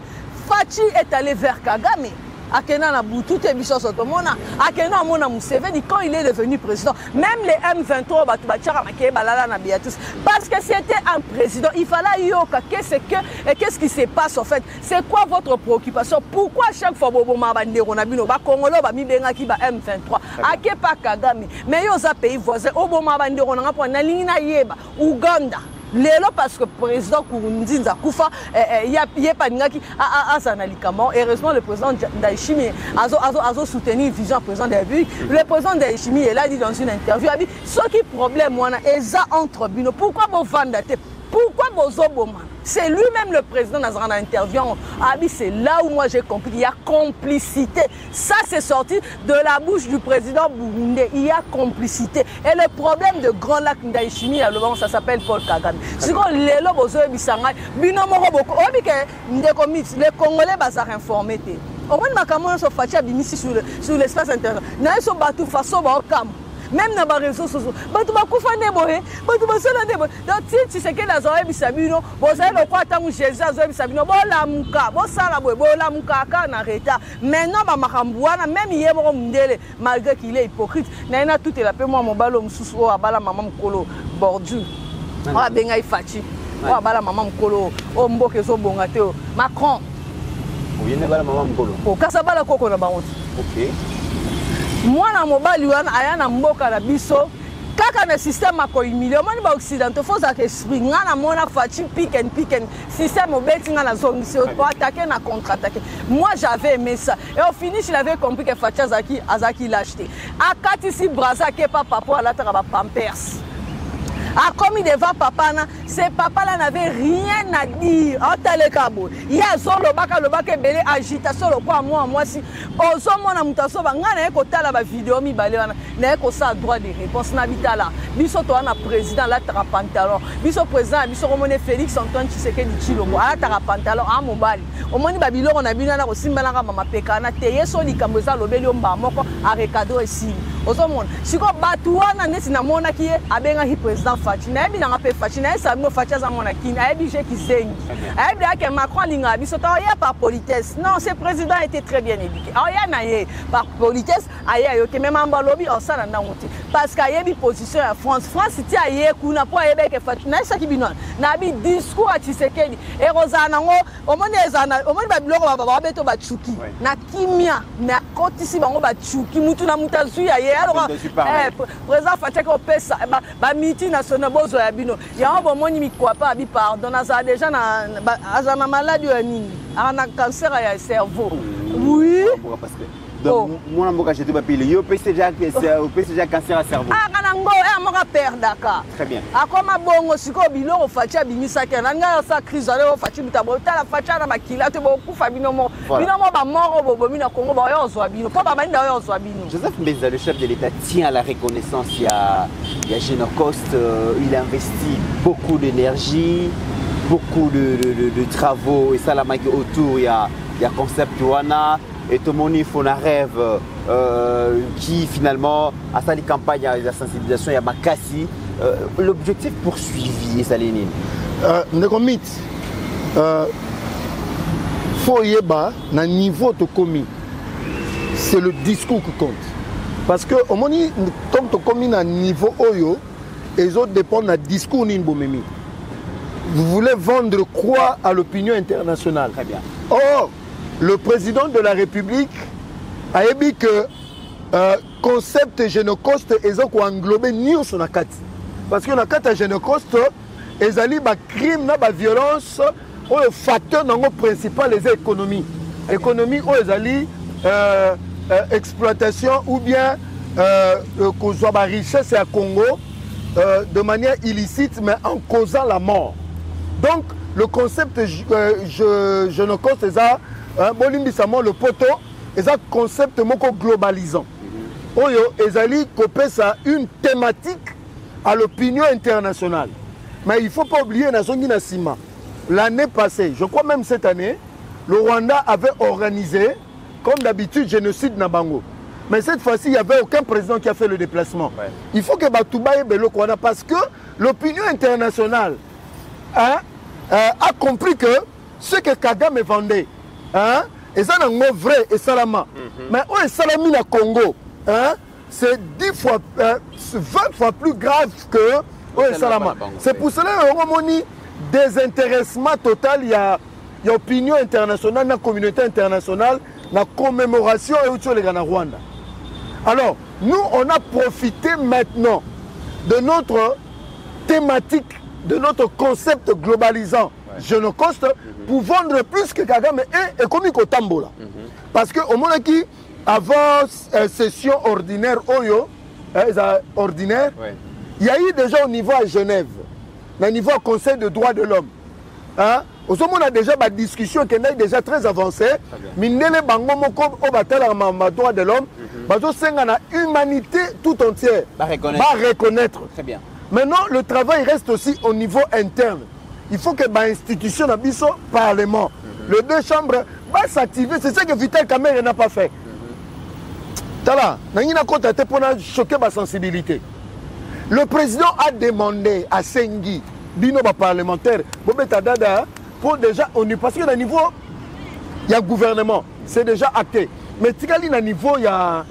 Fachi est allé vers Kagame. Akena na Boutou te biso sotomona. Akena mona Museveni quand il est devenu président. Même les M23 batubachara makeye balala na Biatus. Parce que c'était un président. Il fallait yoka qu'est-ce qui se passe en fait? C'est quoi votre préoccupation? Pourquoi chaque fois bobo mabandero na bino ba Congolo ba mibenga ki ba M23? Ake pa Kagame. Mais yo za pays voisin obo mabandero na po na lingina yeba Uganda. Lelo parce que le président Kourounzinza Koufa Yepaningaki a Zanalikamo. Heureusement, le président Ndayishimiye a soutenu le vision du président de la République. Le président Ndayishimiye, il a dit dans une interview, il a dit ce qui est problème, c'est entre bino. Pourquoi vous vendez? Pourquoi vous oboma? C'est lui-même le président dans une interview. C'est là où moi j'ai compris qu'il y a complicité. Ça, c'est sorti de la bouche du président burundais. Il y a complicité. Et le problème de Grand Lac Ndayishimiye, ça s'appelle Paul Kagame. C'est quand les les Congolais sont informés. Au moins, ma sont fâchés sur l'espace intérieur. Ils sont battus face au Cam. Même dans les réseaux sociaux, donc si c'est que les oreilles bisabino, vous avez le quoi tant que Jésus a oreilles bisabino, bon la muka, bon ça la boue, bon la muka na reta. Maintenant ba makambouana même hier mon mundele malgré qu'il est hypocrite, na tout est la paix moi mon ballon mususu a bala maman mkolo bordu. Ah benga ifati. Oh bala maman mkolo, oh mboke zo bongate Macron. Oui, ne bala maman mkolo. Oh kasabala koko na bango. OK. Moi na mobali wana aya na mboka na biso kaka na système a ko humilier moni ba occidentaux faut ça que esprit ngana mona Fachi pick and système obeti ngana zongisi pour attaquer na contre-attaquer. Moi j'avais aimé ça et au finish il avait compris que Fachi azaki l'acheter akati si braza ke papa pour la tara ba pampers a commis devant papa na ce papa là n'avait rien à dire en telekabo il y a solo baka belé agitation le quoi moi si ozo mona mutaso banga na ko tala ba vidéo mi balé wana na ko sa droit de réponse na bitala biso to na président la tara pantalon biso président biso ko mone Félix Antoine Tshisekedi Tshilombo ala tara pantalon a mobali o moni ba biloko na bino na ko simbala ka mama peka na te yeso likambo za lobeli omba moko a recadrer ici ozo mona siko batu wana neti na mona ki abenga hi président Fachi na bi na pe Fachi na sa no Fachi za mona ki na bi je ki zengi a bi que Macron linga biso to ya par politesse non ce président était très bien éduqué a ya na ye par politesse aya yo ke même en balobi on sa na ngote parce que yebi position ya France ti aye kuna po ayebe ke Fachi na sa ki bino na bi discours a Tshisekedi e rozana ngo omoni ba biloko ba beto ba chuki na kimia na kotisi bango ba chuki mutu na mutazu ya ye alors président Fachi ko pesa ba miti national bozo ya bino ya bo moni mi quoi pas bi pardon na za déjà na azana maladie ya nini ana cancer ya cerveau oui parce que donc moi mboka jeté ba pile yo déjà cancer à cerveau kanango moka perdaka très bien akoma bongo siko biloko Fachi abimisa ke nanga sa crise ale Fachi mutabo tala Fachi na makila te bokufa bino mo ba moro bobo mina Congo ba yo zwa bino po ba banda yo zwa bino. Joseph Mbeza, le chef de l'État, tient à la reconnaissance. Il y a Génocost, il investit beaucoup d'énergie, beaucoup de travaux et ça la magie autour. Il y a Concept Wana et Tomoni Fonarève qui finalement a sa campagne de sensibilisation. Il y a Makassi. L'objectif poursuivi est Salénine. Nekomit, faut y aller na niveau de commis. C'est le discours qui compte. Parce que au moment tant que commis à niveau oyo, les autres dépendent du discours ni bomemi. Vous voulez vendre quoi à l'opinion internationale? Très bien. Or, le président de la République a dit que concept Génocost ils ont englobé ni sur la carte. Parce que la carte à Génocost, ils ont ba crime na ba violence ou le facteur principal les économies. Économie où ils ont exploitation ou bien causant la richesse à Congo de manière illicite mais en causant la mort. Donc le concept je ne cause ça bolimbisamo le poteau est un concept moko globalisant. Oyo ezali copé ça une thématique à l'opinion internationale. Mais il ne faut pas oublier Nazongi Nassima. L'année passée, je crois même cette année, le Rwanda avait organisé comme d'habitude, génocide Nabango. Mais cette fois-ci, il n'y avait aucun président qui a fait le déplacement. Ouais. Il faut que Batouba et Belo Kwana, parce que l'opinion internationale a compris que ce que Kagame vendait, et ça n'est pas vrai, et Salama. Mais où est Salami na Congo, c'est 20 fois plus grave que Salama. C'est pour cela qu'on a des désintéressement total, il y a l'opinion internationale, la communauté internationale, la commémoration et autour les Rwanda. Alors, nous, on a profité maintenant de notre thématique, de notre concept globalisant, Génocost, pour vendre plus que Kagame et comme Tambola. Parce qu'au moment qui, avant session ordinaire, il y a eu déjà au niveau à Genève, au niveau au Conseil de droits de l'homme. Au moment on a déjà des discussions qui sont déjà très avancées. Mindele bango moko o batala ma droit de l'homme, bazo senga na humanité tout entière. Va reconnaître. Très bien. Maintenant le travail reste aussi au niveau interne. Il faut que l'institution na biso parlement, les deux chambres va s'activer, c'est ce que Vital Kamerhe n'a pas fait. Tala, nangina contacté pour choquer ma sensibilité. Le président a demandé à Sengi bino parlementaire Bobeta Dada pour déjà parce que le niveau il y a gouvernement c'est déjà acté mais tikali na niveau il y a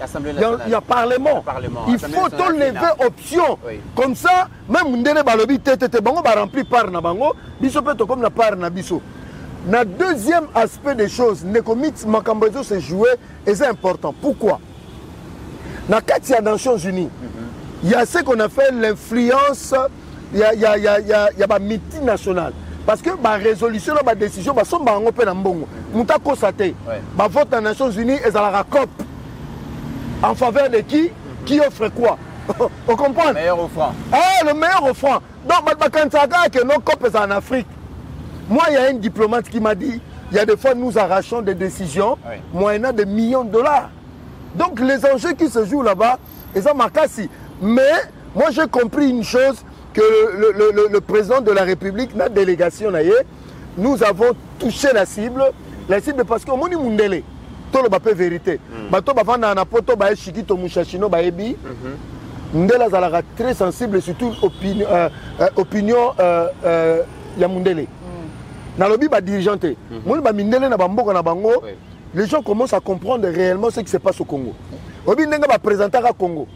parlement il faut lever option comme ça même ndele balobi tete bango ba rempli par na bango biso peto comme na par na biso na deuxième aspect des choses nekomit makambozo se jouer et c'est important pourquoi na kati ya Nations Unies il y a ce qu'on appelle l'influence. Il y a des multinationales. Parce que la résolution, la décision, sont en open en bongo. Mouta constaté. Vote aux Nations Unies et à la COP. En faveur de qui offre quoi? On comprend? Le meilleur offrant. Ah, le meilleur offrant. Donc, quand que nos copes sont en Afrique, moi, il y a un diplomate qui m'a dit, il y a des fois, nous arrachons des décisions moyennant des millions de dollars. Donc, les enjeux qui se jouent là-bas, ils sont marqués. Mais, moi, j'ai compris une chose, que le président de la République, notre délégation, nous avons touché la cible parce que Moni Mundele, tout le bapé vérité. Bato bavana na poto ba chiki to mushashino ba ebi. Mundele zalaka très sensible surtout opinion ya Mundele. Na lobi ba dirigeante. Moni ba Mundele na bamboka na bango. Les gens commencent à comprendre réellement ce qui se passe au Congo. Obi ndenga ba présenter à Congo.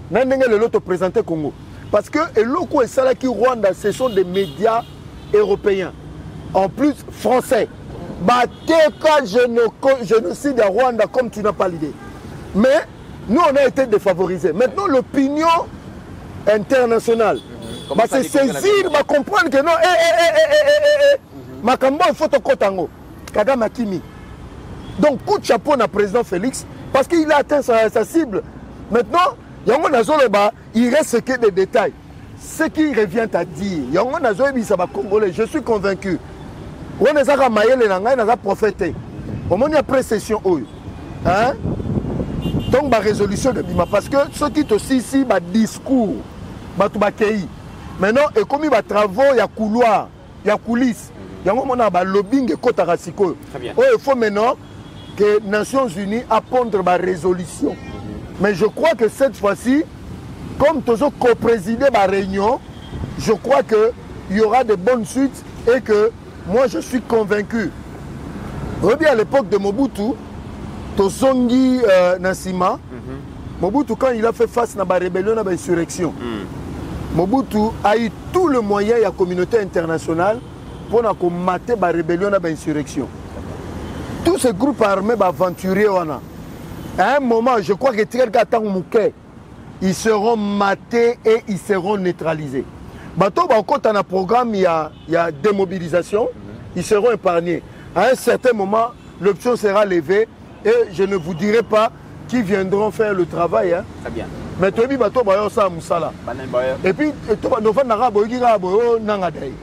Na ndenga le loto présenter Congo. Parce que Eloko et Salaki Rwanda, ce sont des médias européens. En plus, français. Bateka génocide à Rwanda, comme tu n'as pas l'idée. Mais nous, on a été défavorisés. Maintenant, l'opinion internationale va se saisir, va comprendre que non, Makambo, il faut te kotango. Kagame Akimi. Donc, coup de chapeau à président Félix, parce qu'il a atteint sa cible. Maintenant, Yango Nazoloba, il reste que des détails. Ce qui revient à dire, Yango Nazolobi, ça va Congolais, je suis convaincu. On est à Maïel et Nanga, on a prophété. Au moment de la précession, hein? Donc, ma résolution de Bima, parce que ce qui est aussi ici, ma discours, ma toubakéi. Maintenant, et comme il y a travaux, il y a couloir, il y a coulisses, il y a un lobbying et kotarasiko. Il faut maintenant que les Nations Unies apprennent ma résolution. Mais je crois que cette fois-ci, comme toujours co-présider ma réunion, je crois qu'il y aura de bonnes suites et que moi je suis convaincu. Reviens à l'époque de Mobutu, Tozongi Nassima, Mobutu quand il a fait face à la rébellion, à l'insurrection, Mobutu a eu tout le moyen de la communauté internationale pour combattre la rébellion, à l'insurrection. Tous ces groupes armés aventuriers, à un moment, je crois que ils seront matés et ils seront neutralisés. Bateau, quand on a un programme, il y a démobilisation, ils seront épargnés. À un certain moment, l'option sera levée et je ne vous dirai pas qui viendront faire le travail. Hein. Très bien. Mais tu as bateau, ça Moussala. Et puis, tu vas nous faire un arabe, tu vas nangadei.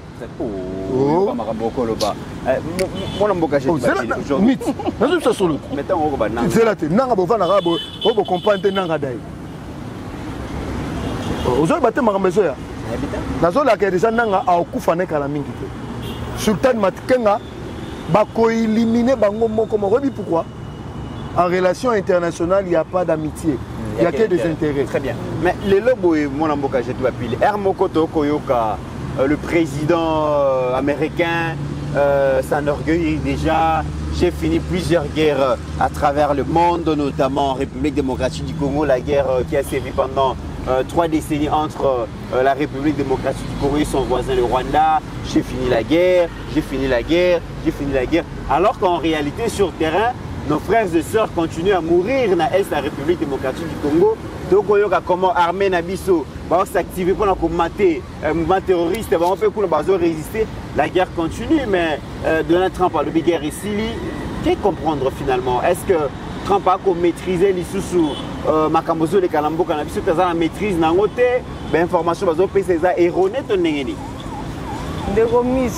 Oh, pourquoi? En relation internationale, il n'y a pas d'amitié. Il n'y a que des intérêts. Très bien. Mais les lobos, mon amboka, j'ai tout appelé. Hermokoto Koyoka, le président américain, s'enorgueillit déjà. J'ai fini plusieurs guerres à travers le monde, notamment en République démocratique du Congo, la guerre qui a sévi pendant 3 décennies entre la République démocratique du Congo et son voisin le Rwanda. J'ai fini la guerre, j'ai fini la guerre, j'ai fini la guerre. Alors qu'en réalité, sur le terrain, nos frères et sœurs continuent à mourir dans l'Est de la République démocratique du Congo. Donc, comment armée Nabiso va s'activer pour combattre un mouvement terroriste, on peut résister. La guerre continue, mais Donald Trump a le guerre ici. Qu'est-ce comprendre finalement? Est-ce que Trump a maîtrisé les sous Makambozo les Kalambo Kanabiso, tu as la maîtrise dans l'hôtel, l'information est erronée.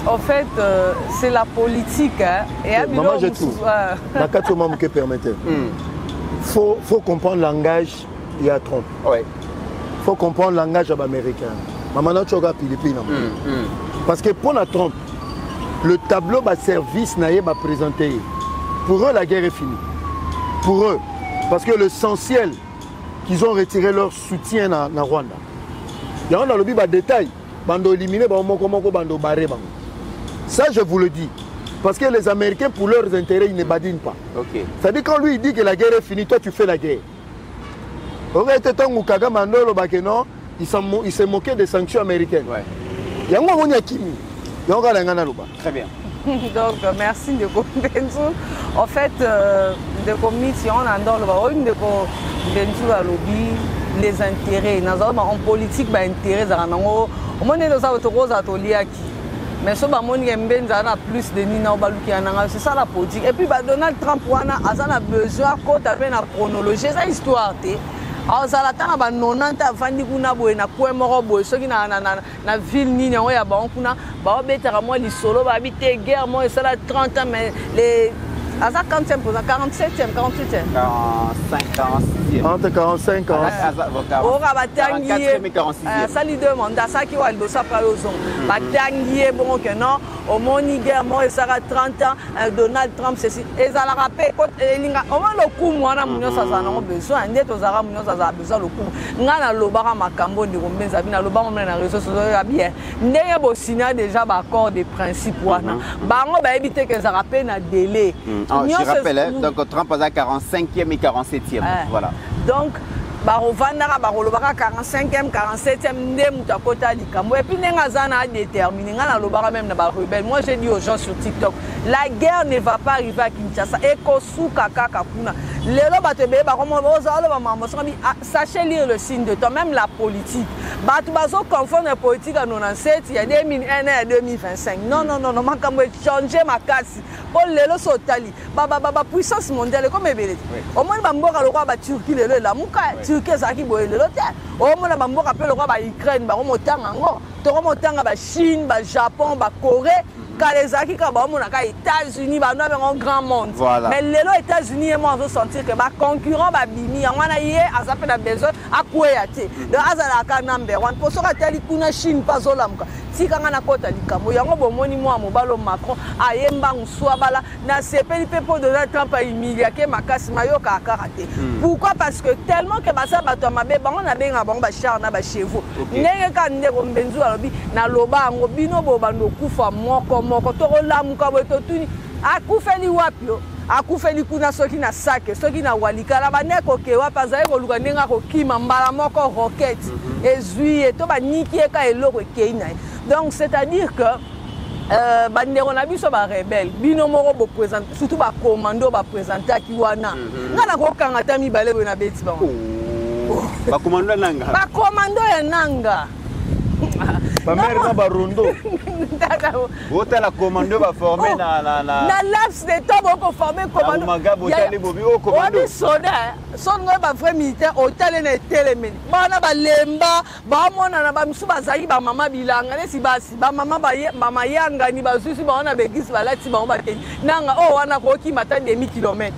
En fait, c'est la politique. Hein. Et maman, je trouve. La 4 membres qui permettent. Faut comprendre le langage. Il y a Trump. Il faut comprendre le langage américain. Maman, tu as Philippines. Parce que pour la Trump, le tableau de service n'a pas présenté. Pour eux, la guerre est finie. Pour eux. Parce que l'essentiel, qu'ils ont retiré leur soutien à Rwanda. Il y a un détail. Bando éliminé, bando barré. Ça, je vous le dis. Parce que les Américains, pour leurs intérêts, ils ne badinent pas. C'est-à-dire quand lui il dit que la guerre est finie, toi tu fais la guerre. Il s'est moqué des sanctions américaines. Très bien. Donc, merci de comprendre. En fait, de commission, on a une de lobby, les intérêts. En politique, les intérêts, on est dans un mais si on a plus de Nina c'est ça la politique. Et puis Donald Trump a besoin de la chronologie, c'est une histoire. azala tanga ba 90 avandi kuna boye na coin moko boye soki na ville nini yango ya bango kuna baobetaka mwa lisolo babite guerre mo esala 30 ans mais les Asa 45%, 47e, 48e. 45, 46e. Entre 45 et 46. Oh, Batangier. Ça lui demande, ça qui va le dossier après aux hommes. Batangier, bon, que non, au Moniger, moi, ça a 30 ans, Donald Trump, c'est et ça la rappelle, au moins le coup, moi, on a besoin, on a besoin le coup. On a le bar à Macambo, de Rombenzabina, le bar, on a un réseau social bien. N'est pas signé déjà accord des principes. On va éviter que ça rappelle un délai. Je rappelle, donc Trump a 45e et 47e. Voilà. Donc, Barovandara, Barolobara 45e, 47e, Ndemoutakota Likambo. Et puis, Nengazana a déterminé, même rebelle. Moi, j'ai dit aux gens sur TikTok, la guerre ne va pas arriver à Kinshasa. Ekosu Kaka Kapuna. Sachez lire le signe de temps, même la politique. Batubazo confond la politique en 97, il y a 2001 et 2025. Non, non, non, non, je changer ma casse. Pour les Sotali, puissance mondiale, comme elle est. Au moins, je vais le roi de Turquie, la Mouka, Turquie, ça qui boit le l'hôtel. Au moins, je vais appeler le roi de l'Ukraine, la Chine, le Japon, la Corée. Les États-Unis, un grand monde. Voilà. Mais les États-Unis, moi, je sentir que les concurrents, ils ont besoin à quoi y de number one. Pour ça, la Chine, pas si quand on a côté Likamo, il y a un bon monument à Mobalo Macron, à Yemba ou Swabala, na CPI pour donner Trump à humilier, ma casse mayoka à karaté. Pourquoi? Parce que tellement que ça va tomber, on a bien un bon bachar chez vous. N'est qu'à ne benzo à l'obi, na loba, en bino bobano kufa moko moko, toro la mukaweto tuni, a kufeli wapio. Akufeli kuna soki na sake soki na walika la baneko ke wapaza ko lukanenga ko kima mbala moko rocket ezui to baniki eka eloko keina. Donc c'est-à-dire que bandero na biso ba rebelle bino moko bo présenter surtout ba commando ba présenter ki wana ngana ko kangata mibale bo na beti ba ba commando nanga ba commando ya nanga ba mère na barondo Vota la commando va former na laps de temps pour former commando. On soda, son ba vrai militaire hôtel na télémen. Bana ba lemba, ba mona na ba msuba zaki ba mama bilanga ne sibasi, ba mama yanga ni ba susu ba ona begisi ba lati ba ba nanga wana ko ki mata demi kilomètre.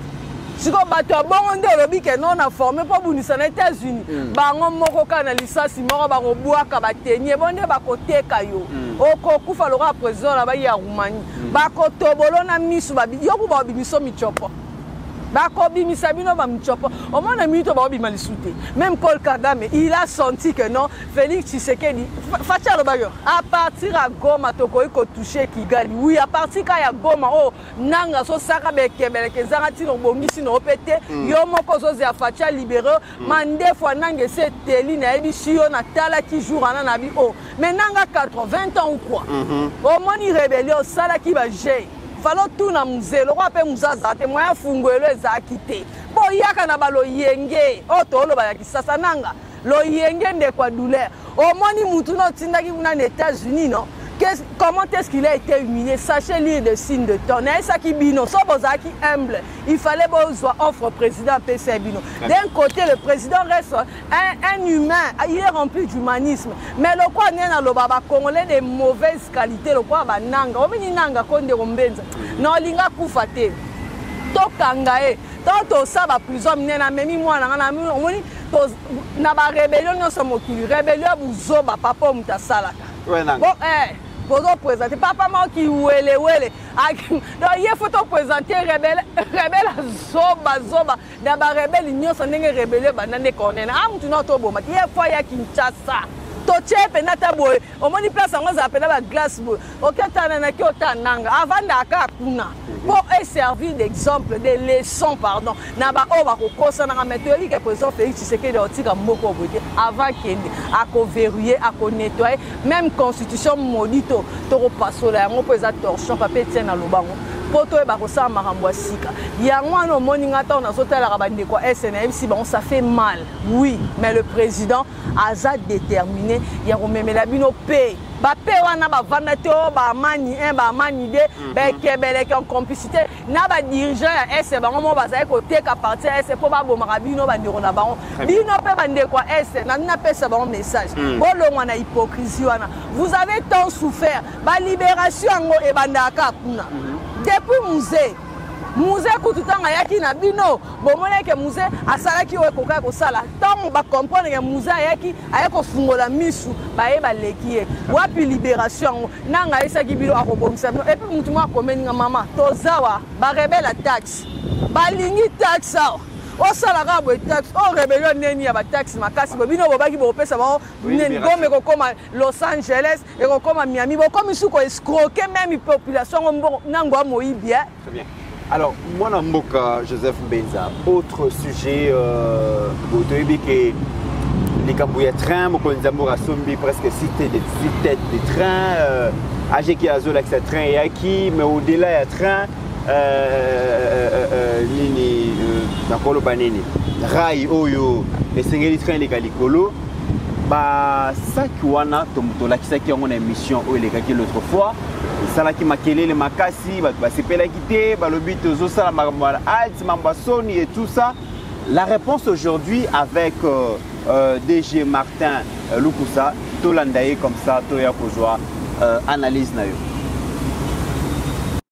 Si on bat un bon on que non a formé pour les États-Unis. Bango moko kana lisasi moko bango boaka batenye bonde bakote kayo. Oko kufa lora président là ba ya Roumanie. Bakoto bolona misu ba yoku ba bimiso michopo. Bakobi misabino ba michopo. Au moins na minute ba bimali souté. Même Paul Kagame, il a senti que non Félix Tshisekedi facha le bayo. À partir à Goma toko iko toucher Kigali. Oui, à partir ka ya Goma oh nanga so saka bekebele ke zangati no bongisi no pété. Yo moko zo za facha libéré. Mande fois nanga c'est teli na ebi shio na tala ki jour ana na bi oh. Mais nanga 80 ans ou quoi. Au moins ni rébellion sala ki ba j'ai. Falo tout na musée le roi pe muzaza te moya fungoelo ezakite bo yaka na balo yenge otolo ba yakisasa nanga lo yenge nde kwa douleur au moni mutu no tindaki kuna na États-Unis non comment est-ce qu'il a été humilié? Sachez lire le signe de temps. Humble. Il fallait qu'on offre au président PC Bino. D'un côté, le président reste un humain. Il est rempli d'humanisme. Mais le quoi n'est pas le baba congolais de mauvaise qualité. Le quoi va nanga. On dit nanga konde rombenza. Non linga kufate. Tokangae. Tant ça va prison nena memi moi na moni na ba rébellion no somokili. Rébellion buzoba papa mutasalaka. Bon pour présenter papa moi qui wele donc il faut te présenter rebelle zoba na ba rebelle nyonso ndenge rebelle banane konena amutu na to boma il faut ya Kinshasa to chepe na taboy o moni place ngo za pela ba glace bo o ketana na ki otananga avant d'aka kuna pour servir d'exemple de leçon pardon na ba o ba ko kosa na mettre que président Félix Tshisekedi otika mboko bote avant kende ako verrouiller ako nettoyer même constitution modito to repasso la ngo pesa torchon papier tient na lobango poto e ba ko sa makambo asika yango no moni ngata on azotala ka bande ko SNM si bon ça fait mal oui mais le président a déterminé ya ko memela bino paix bape wana bavanda te oyo bamani 1 bamani 2 bekebeleke en complicité na badirigeant ya ese bango mo bazali koteka parti ya ese mpo babomaka bino bandeko na bango bino mpe bandeko ya ese nani napesa bango message bolongwa na hypocrisie wana vous avez tant souffert balibération yango ebandaka kuna depuis musée kututanga yaki na bino bomoneke musée asalaki oyo ekoka kosala ntango bacomprendre ke musée ayaki aye kofungola misu bayeba leki ye wapi libération yango nanga ayesaki bino akobongisa bino epuis mutu moko akomeninga mama tozawa barebela taxe balingi taxe awa osalaka boye taxe o rébellion neni ya bataxe makasi bo bino bobaki bopesa bao neni gome ekokoma Los Angeles ekokoma Miami bokomi suko escroquer même population nango ya moyibi. Très bien. Alors, moi, Namboka, Joseph Benza, autre sujet, les Cambouya trains, Mokonzamora Sombi, presque 6 têtes de train, Ajeki Azol avec ce train et Aki, mais au-delà, il y a train, Nakolo Banini, Rai, Oyo, et Sengeli train, les Galikolo, bah, ça qui wana, Tomotola, qui s'est en émission, où il est gagné l'autre fois. Salaki makele le makasi ba sepela quitté ba lobi tozo sala mara alt mambasoni et tout ça. La réponse aujourd'hui avec DG Martin Lukusa tolandaye comme ça toya kozwa analyse na yo.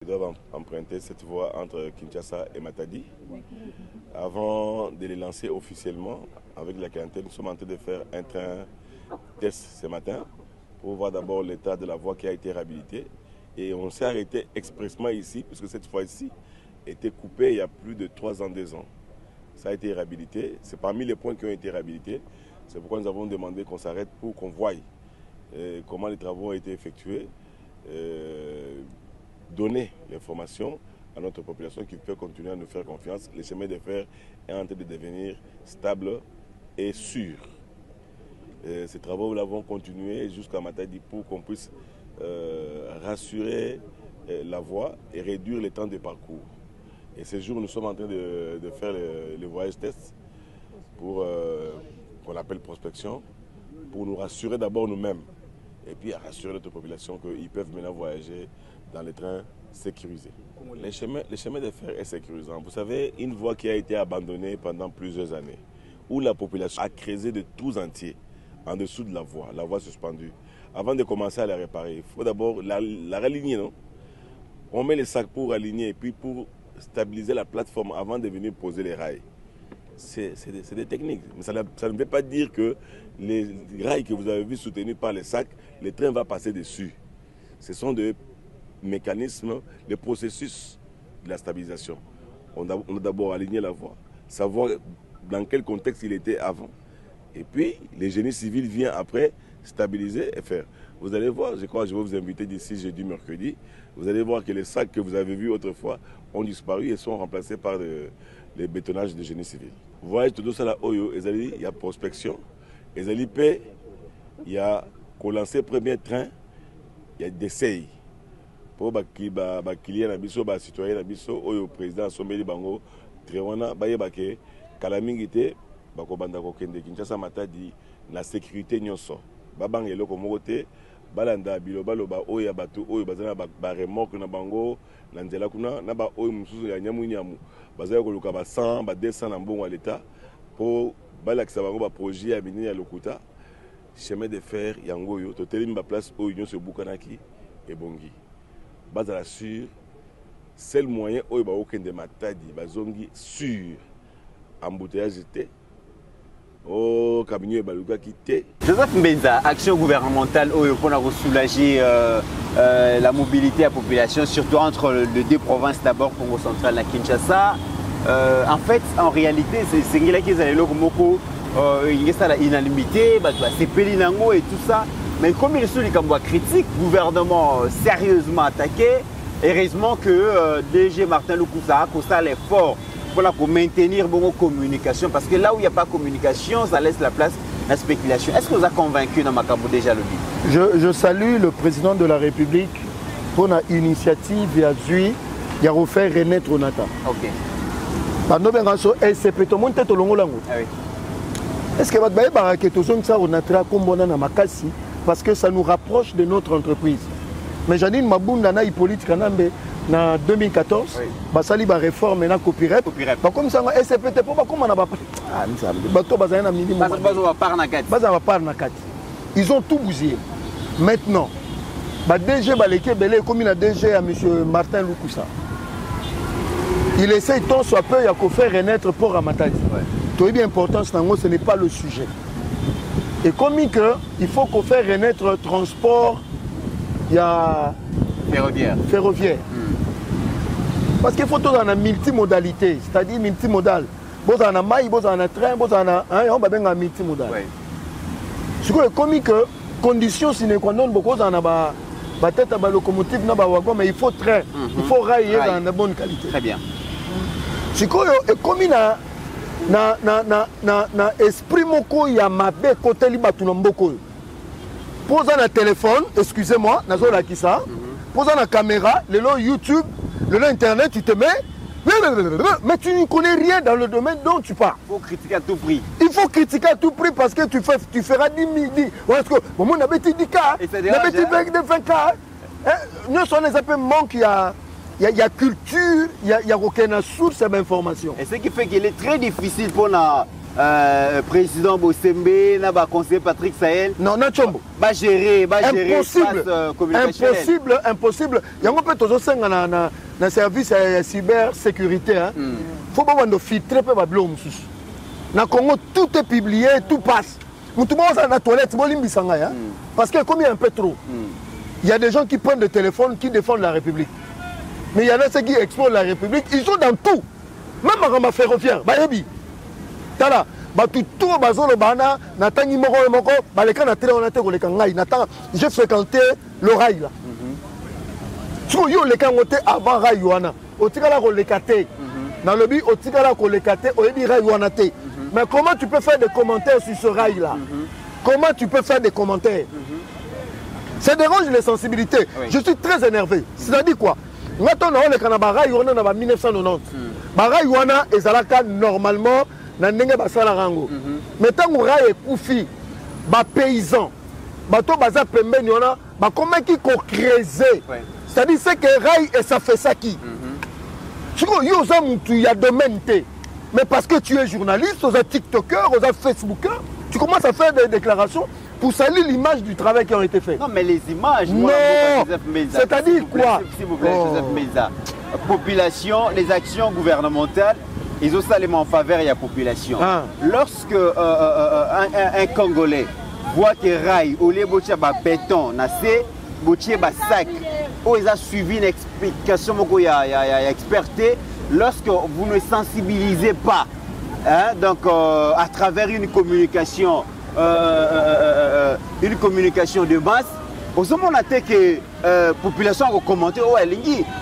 Ils doivent emprunter cette voie entre Kinshasa et Matadi. Avant de les lancer officiellement avec la clientèle, nous sommes en train de faire un train test ce matin pour voir d'abord l'état de la voie qui a été réhabilitée. Et on s'est arrêté expressément ici, puisque cette fois-ci était coupée il y a plus de 3 ans, 2 ans. Ça a été réhabilité. C'est parmi les points qui ont été réhabilités. C'est pourquoi nous avons demandé qu'on s'arrête pour qu'on voie comment les travaux ont été effectués, donner l'information à notre population qui peut continuer à nous faire confiance. Le chemin de fer est en train de devenir stable et sûr. Ces travaux, nous l'avons continué jusqu'à Matadi pour qu'on puisse rassurer la voie et réduire le temps de parcours. Et ce jour, nous sommes en train de faire le voyage test pour qu'on appelle prospection, pour nous rassurer d'abord nous-mêmes et puis à rassurer notre population qu'ils peuvent maintenant voyager dans les trains sécurisés. Le chemin de fer est sécurisant. Vous savez, une voie qui a été abandonnée pendant plusieurs années, où la population a creusé de tous entiers en dessous de la voie suspendue. Avant de commencer à la réparer, il faut d'abord la réaligner, non? On met les sacs pour aligner et puis pour stabiliser la plateforme avant de venir poser les rails. C'est des techniques. Mais ça ne veut pas dire que les rails que vous avez vus soutenus par les sacs, le train va passer dessus. Ce sont des mécanismes, des processus de la stabilisation. On a d'abord aligné la voie, savoir dans quel contexte il était avant. Et puis, le génie civil vient après stabiliser et faire. Vous allez voir, je crois que je vais vous inviter d'ici jeudi, mercredi. Vous allez voir que les sacs que vous avez vus autrefois ont disparu et sont remplacés par les bétonnages de génie civil. Vous voyez tout ça là, il y a prospection, il y a lancé premier train, il y a d'essai. Pour les clients, les citoyens, le président Sombeli Bango, Trewana, Bayebake, Kalamingite, Bakobanda Kokende, Kinshasa Matadi, la sécurité nyonso. Babangelo komote, balanda biloba loba oya batu oyo bazana ba remorque na bango na nzela kuna na ba oyo mususu ya nyamu nyamu bazaya koluka ba 100 ba 200 na mbongo à l'état pour balakisa bango ba projet ya minini ya lokuta chemin de fer yango yo to telemi ba place oyo nyonso bukanaki et bongi bazala sur seul moyen oyo ba okende Matadi bazongi sur embouteillage était. Oh, cabinet Baluga quitté. Joseph Benza, action gouvernementale pour soulager la mobilité à la population, surtout entre les deux provinces d'abord, Congo central et Kinshasa. En fait, en réalité, c'est ce qui est inanimité, c'est Pélinango et tout ça. Mais comme il y a des critiques, le gouvernement sérieusement attaqué, heureusement que DG Martin Lukusa a l'effort pour maintenir une communication, parce que là où il n'y a pas de communication, ça laisse la place à la spéculation. Est-ce que vous avez convaincu dans Makambo déjà le dit? Je salue le président de la République pour l'initiative et à lui, il a refaire renaître Onata. Ok. Pendant que SCP, tout le monde est au long. Est-ce que vous avez dit que tout le monde est au Makasi? parce que ça nous rapproche de notre entreprise. Mais Janine Mabunda na Hippolyte Kanambe en 2014, basali ba réforme na copyright. Ba comme ça SPT pour ba comme on a pas ah ça ba to bazana na minimum. Baza par na kati. Ils ont tout bousillé. Maintenant ba DG baleke belé comme la DG à monsieur Martin Lukusa. Il essaye tant soit peu à faire renaître pour Ramatadi. Tout bien important ce n'est pas le sujet. Et comme il faut qu'on fasse renaître le transport, il y a ferroviaire. Parce qu'il faut tout dans la multimodalité, c'est-à-dire multimodal. Vous en avez maille, vous en avez train, vous en avez on va bien multimodal. Ce qui est comme que condition sine qua non, beaucoup en a tête à locomotive, mais il faut train, il faut railler dans la bonne qualité. Très bien. Ce qui est comme na esprit moko ya mabe côté libatu na mboko. Posa na téléphone, excusez-moi, nazo la kisa. Posa na caméra, le YouTube, le internet, tu te mets mais tu ne connais rien dans le domaine dont tu parles. Il faut critiquer à tout prix. Il faut critiquer à tout prix parce que tu feras 10 000. Parce que moi, on a dit 10 cas, on a dit 20 cas. Nous sommes les appels manque, il y a culture, il y a aucune source d'information. Et ce qui fait qu'il est très difficile pour le président Bossembe, le conseiller Patrick Sahel. Non, non, Chombo. Gérer impossible. Il y a un peu de dans le service de cybersécurité. Il faut pas filtrer pour les blômes. Dans le Congo, tout est publié, tout passe. Tout le monde dans la toilette, parce que comme il y a un peu trop, il y a des gens qui prennent le téléphone, qui défendent la République. Mais il y en a ceux qui explosent la République, ils sont dans tout. Même dans ferroviaire, tala, j'ai fréquenté le rail là. Avant rail mais comment tu peux faire des commentaires sur ce rail là? Comment tu peux faire des commentaires? Ça dérange les sensibilités. Je suis très énervé. C'est-à-dire quoi? Maintenant, on est en 1990. Baray wana ezalaka normalement na ndenge basala rango. Mais tant que rail est ba paysan, bato baza pembeni wana, ba comment qui ko creuser. C'est-à-dire c'est que rail et ça fait ça qui. Tu vois, il y a domaine. Mais parce que tu es journaliste, tu es TikToker, tu es Facebooker, tu commences à faire des déclarations pour salir l'image du travail qui a été fait. Non, mais les images, non, c'est-à-dire quoi? S'il vous plaît, Joseph Meza. Population, les actions gouvernementales, ils ont salement en faveur de la population. Lorsque un Congolais voit que rail, au lieu de béton, il sac, ils ont suivi une explication, il y a experté. Lorsque vous ne sensibilisez pas, donc à travers une communication de masse, au moment où on a dit que la population a commenté,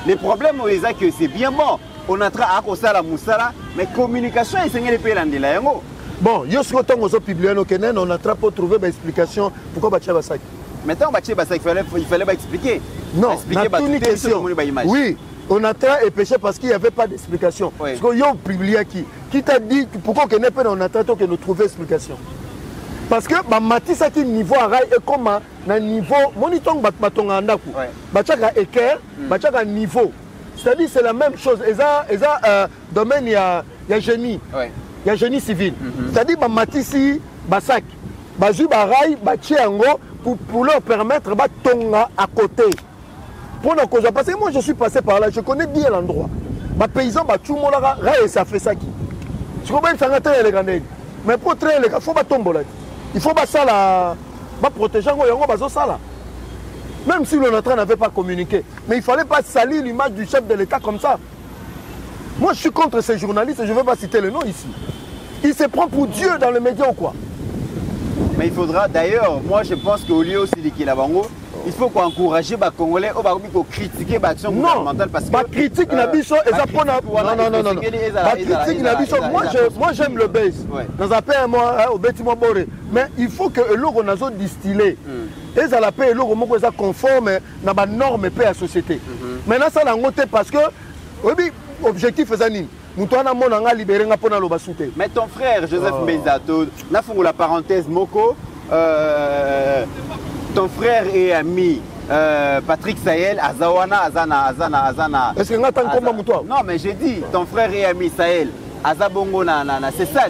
les problèmes, que c'est bien bon, on a travaillé à Moussala, mais la communication est les pays là. Bon, on a travaillé pour trouver une explication pourquoi Batia Basak. Maintenant, Batia Basak, il fallait expliquer. Non, expliquer une question. Oui. On a très péché parce qu'il n'y avait pas d'explication. Parce qu'il y a un public qui t'a dit pourquoi on a traité que nous trouvions explication. Parce que Matissa qui niveau à rail est comme un niveau moniteur batonga ndaku. Bachaka équerre, bachaka niveau. C'est-à-dire c'est la même chose. Et ça domaine il y a génie. Il y a génie civil. C'est-à-dire Matissi basak, bazu rail, bachiango pour leur permettre batonga à côté. Parce que moi je suis passé par là, je connais bien l'endroit. Les paysans, ça fait ça qui. Je comprends que ça va très élégant. Mais pour très élégant, il faut pas tomber là. Il faut pas ça là. Protéger ça. Même si le notre n'avait pas communiqué. Mais il ne fallait pas salir l'image du chef de l'État comme ça. Moi je suis contre ces journalistes et je ne veux pas citer le nom ici. Il se prend pour Dieu dans les médias ou quoi? Mais il faudra d'ailleurs, moi je pense qu'au lieu aussi de Kilabango, il faut encourager les Congolais au critiquer l'action gouvernementale parce que critique n'abisso et ça moi j'aime le base. Dans un pays moi au bâtiment boré, mais il faut que l'euro nazo distillé. Et ça la paix l'euro moko ça conforme na ba norme paix à société. Maintenant ça la ngote parce que oui objectif ezani. Mais ton frère Joseph Meza, la parenthèse Moko, ton frère et ami Patrick Sahel, Azawana, Azana. Est-ce que tu as un toi? Non, mais j'ai dit, ton frère et ami Sahel, Azabongo, c'est ça.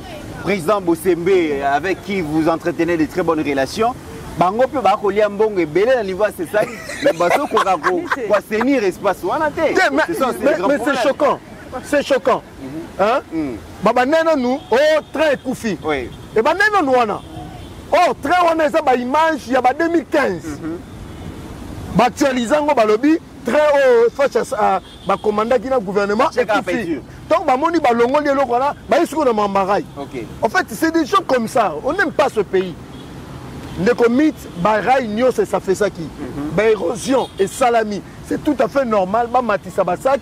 Président Bossembe, avec qui vous entretenez de très bonnes relations. Bango peut bakolia mbongo belé na niveau c'est ça. Mais baso ko assainir espace wana te. Mais c'est choquant. C'est choquant. Hein? Baba nena nous oh train Koufi. Oui. Et ba nena nous wana. Oh train wana ça ba image il y a ba 2015. Ba actualisant ba lobby train au face à ba commandant qui na gouvernement et Koufi. Donc ba moni ba longo le loko wana ba isiko na mambarai. OK. En fait, c'est des choses comme ça. On n'aime pas ce pays. Nekomit, Barai, Nyos, ça fait ça qui érosion et salami. C'est tout à fait normal. Matissa Bassak,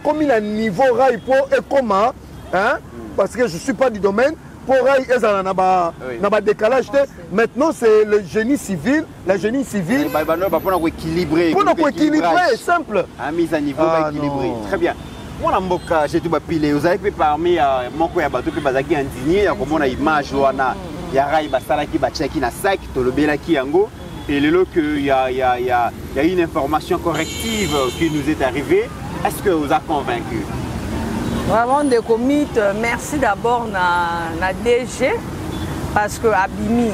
comme il a un niveau Rai pour et comment, hein, parce que je ne suis pas du domaine, pour Rai, il y a un décalage. Maintenant, c'est le génie civil. La génie civile. Pour équilibrer. Pour équilibrer, simple. À mise à niveau, équilibrer. Très bien. Moi, j'ai tout pilé. Vous avez pu parmi mon coin, tout bazaki indigné, comme on a image, il y a Rai Basala qui bachaki na sac, to le belaki yango. Et le qu'il y a une information corrective qui nous est arrivée. Est-ce que vous a convaincu? Vraiment des comites, merci d'abord na DG parce que Abimi,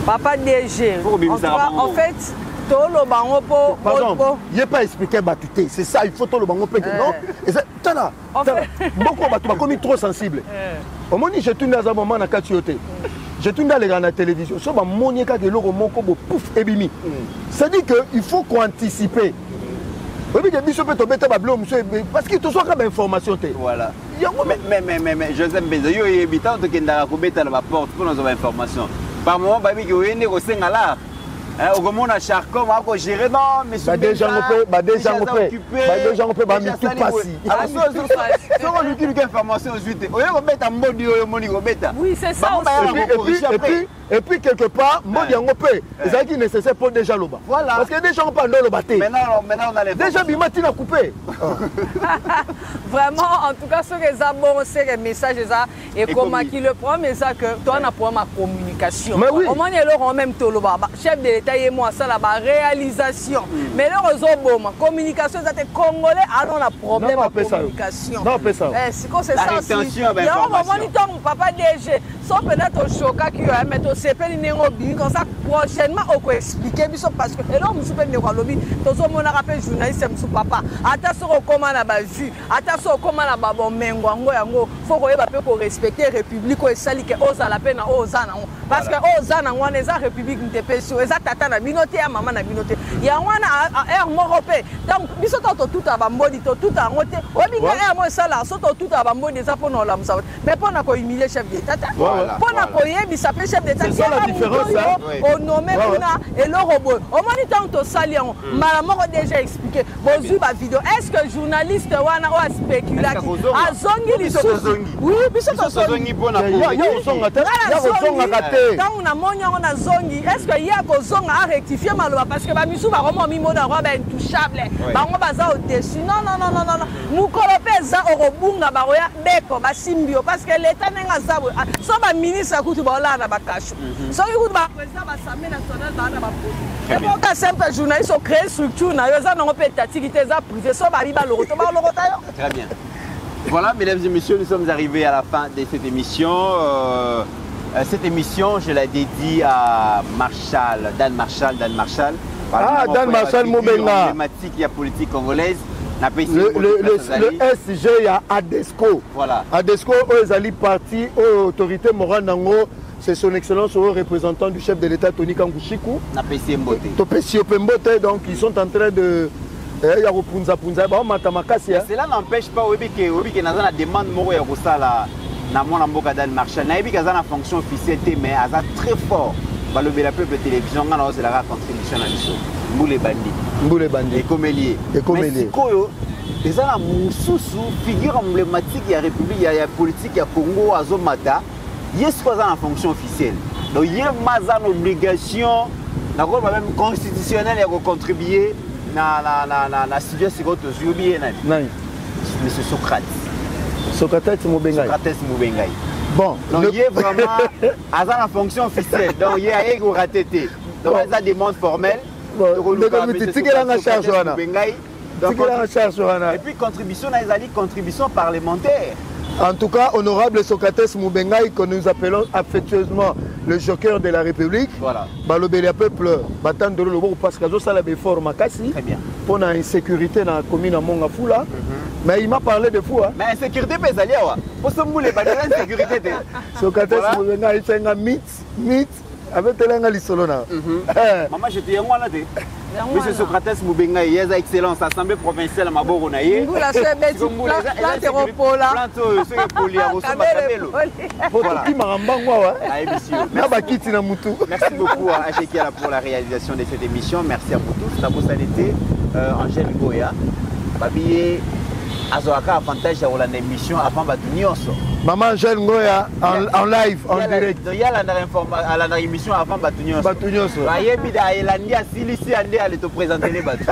papa DG. En fait, tout le bango pour. Pardon, il n'est pas expliqué Batuté. C'est ça, il faut tout le bango pour non. Et ça, t'as beaucoup de commis trop sensible. Au moment où j'ai tourné dans un moment dans Katioté. J'ai tourné dans la télévision. Ce que Moniaka de l'euro, mon combo, pouf, ebimi. C'est-à-dire qu'il faut qu'on anticipe. Parce que tout ça comme information. Voilà. Mais Joseph Benzo, il y a des gens qui ont la porte pour nos informations. Par moment, il y a des gens qui ont au moment où Charcom a géré, non, mais c'est déjà occupé. Déjà occupé, mais tout passe. Alors, si on a information, oui, c'est ça. Et puis, quelque part, c'est nécessaire pour déjà l'oba. Voilà. Parce que déjà, on parle de l'oba. Maintenant, on a les. Déjà, Bimati a coupé. Vraiment, en tout cas, ce que ça, bon, c'est le message, et comment qui le prend, mais ça, que toi, on a pour ma communication. Mais oui. Au moins, il y a même tout l'oba. Chef de l'État et moi, ça, la réalisation. Mais là, ma communication, c'est congolais, alors on a problème de communication. Non, pas ça. C'est quoi, c'est ça aussi. Il y a un moment, papa DG, sauf peut-être au chocat qui a mis au CP, comme ça, prochainement, on peut expliquer, parce que là, je suis pas dans le lobby, tout le monde a rappelé journaliste, je suis papa. Attention comment on a vu, attention comment on a bon mengo, faut qu'on respecte la République, qu'on sali que aux la peine aux ana, parce que aux ana, on est la République n'était pas sûr, les tata na binoté, maman na binoté. Il y a un air européen. Donc, biso tout à bambodi, tout à roté. On dit que air moi ça là, surtout tout à bambodi, ça pour nous là, mais pas na ko humilier chef d'État. Pas na ko yebi ça fait chef d'État. C'est ça la différence. On nommé et le robot. Au moins temps to salion, maman a déjà expliqué. Bonjour ma vidéo. Est-ce que journaliste wana a spéculé à zongi les sous? Oui, biso to zongi bona. Il y a zonga tête. Il y a zonga raté. Quand on a monia on a zongi. Est-ce que il y a ko zonga a rectifier maloba parce que ba misu ba vraiment mi moda roba intouchable. Ba ngo baza au dessus. Non. Nous kolopé za orobunga ba roya beko ba simbio parce que l'état nenga za so ba ministre akutu ba la na ba kashu. Soikutu ba président ba samé national ba na ba produit. Et pour que simple journaliste créer structure na yo za ngo pe tatikité za privé so ba riba loroto ba lorota yo. Très bien. Voilà, mesdames et messieurs, nous sommes arrivés à la fin de cette émission. Cette émission, je la dédie à Marshall, Dan Marshall. Dan Marshall Moubenga. Emblématique et politique congolaise. Le SG, il y a Adesco. Voilà. Adesco, eux, ils parti aux autorités morales Nango. C'est son excellence au représentant du chef de l'État, Tony Kangouchikou. Donc, ils sont en train de. Cela n'empêche pas que dans la demande na mwana mboka Dan Marshall na yebi kaza na fonction officielle mais aza très fort ba le peuple télévision ngana o la contribution na biso mbule bandi ekomelier koyo eza na mususu figure emblématique ya république ya politique ya Congo azomata yesko aza na fonction officielle donc il y a une obligation na ko même constitutionnelle ya contribuer na situation ko to zubi nani monsieur Socrates Moubengaï. Bon, donc il est vraiment à la fonction officielle. Donc il y a un ratété. Donc, ça demande formelle. Et puis, contribution parlementaire. En tout cas, honorable Socrates Moubengaï, que nous appelons affectueusement le joker de la République. Voilà. Le peuple, parce que ça a effort makasi. Très bien. Pour l'insécurité dans la commune à Mongafula. Mais il m'a parlé de fou. Mais insécurité, mais ça y est. Pour ce moule, il n'y a pas d'insécurité. Socrates Moubengaï, c'est un mythe. Avec Telenga Lissolona. Maman, je te dis, moi, là, Monsieur Socrates Moubenga, il y a excellence, Assemblée provinciale à Maboro. Il y a merci beaucoup à Chekiala pour la réalisation de cette émission. Merci à vous tous. D'abord, ça a été Angèle Goya. Babiye Azoaka avantage à l'émission avant Batunioso. Maman Angèle Goya en live, en direct. Il y a l'émission avant Batunioso. Batunioso. Bida Elandi à Silici Andé à te présenter les bateaux.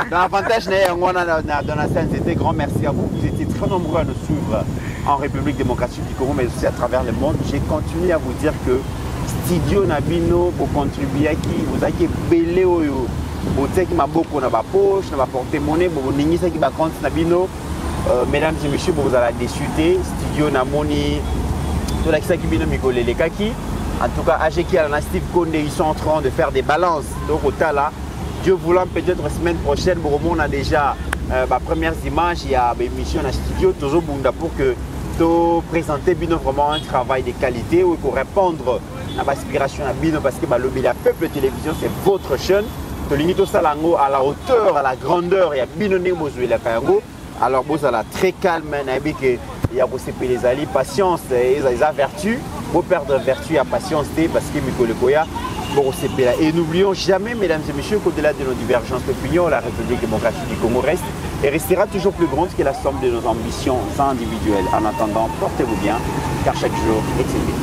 Dans l'avantage dans la scène, c'était grand merci à vous. Vous étiez très nombreux à nous suivre en République démocratique du Congo, mais aussi à travers le monde. J'ai continué à vous dire que Studio Nabino pour contribuer à qui vous avez belé au boteki maboko na ba poche na ba porte-monnaie bo ningisa ki ba compte na bino. Mesdames et messieurs, vous allez discuter Studio Namoni tout la qui bino mikolele kaki. En tout cas, Ajeki et Steve Konde, ils sont en train de faire des balances. Donc au là, Dieu voulant, peut-être la semaine prochaine, on a déjà ma première image, il y a une émission dans le studio, toujours pour que tu présentes vraiment un travail de qualité où il faut répondre à l'aspiration à Bino parce que le peuple télévision, c'est votre chaîne. Tu limites ça à la hauteur, à la grandeur, il y a Bino Nemozo et la Kayango. Alors, vous allez très calme, il y a les alliés, patience, ils ont vertu. Pour perdre vertu et patience, parce que Mikole Koya, et n'oublions jamais, mesdames et messieurs, qu'au-delà de nos divergences d'opinion, la République démocratique du Congo reste et restera toujours plus grande que la somme de nos ambitions individuelles. En attendant, portez-vous bien, car chaque jour est élevé.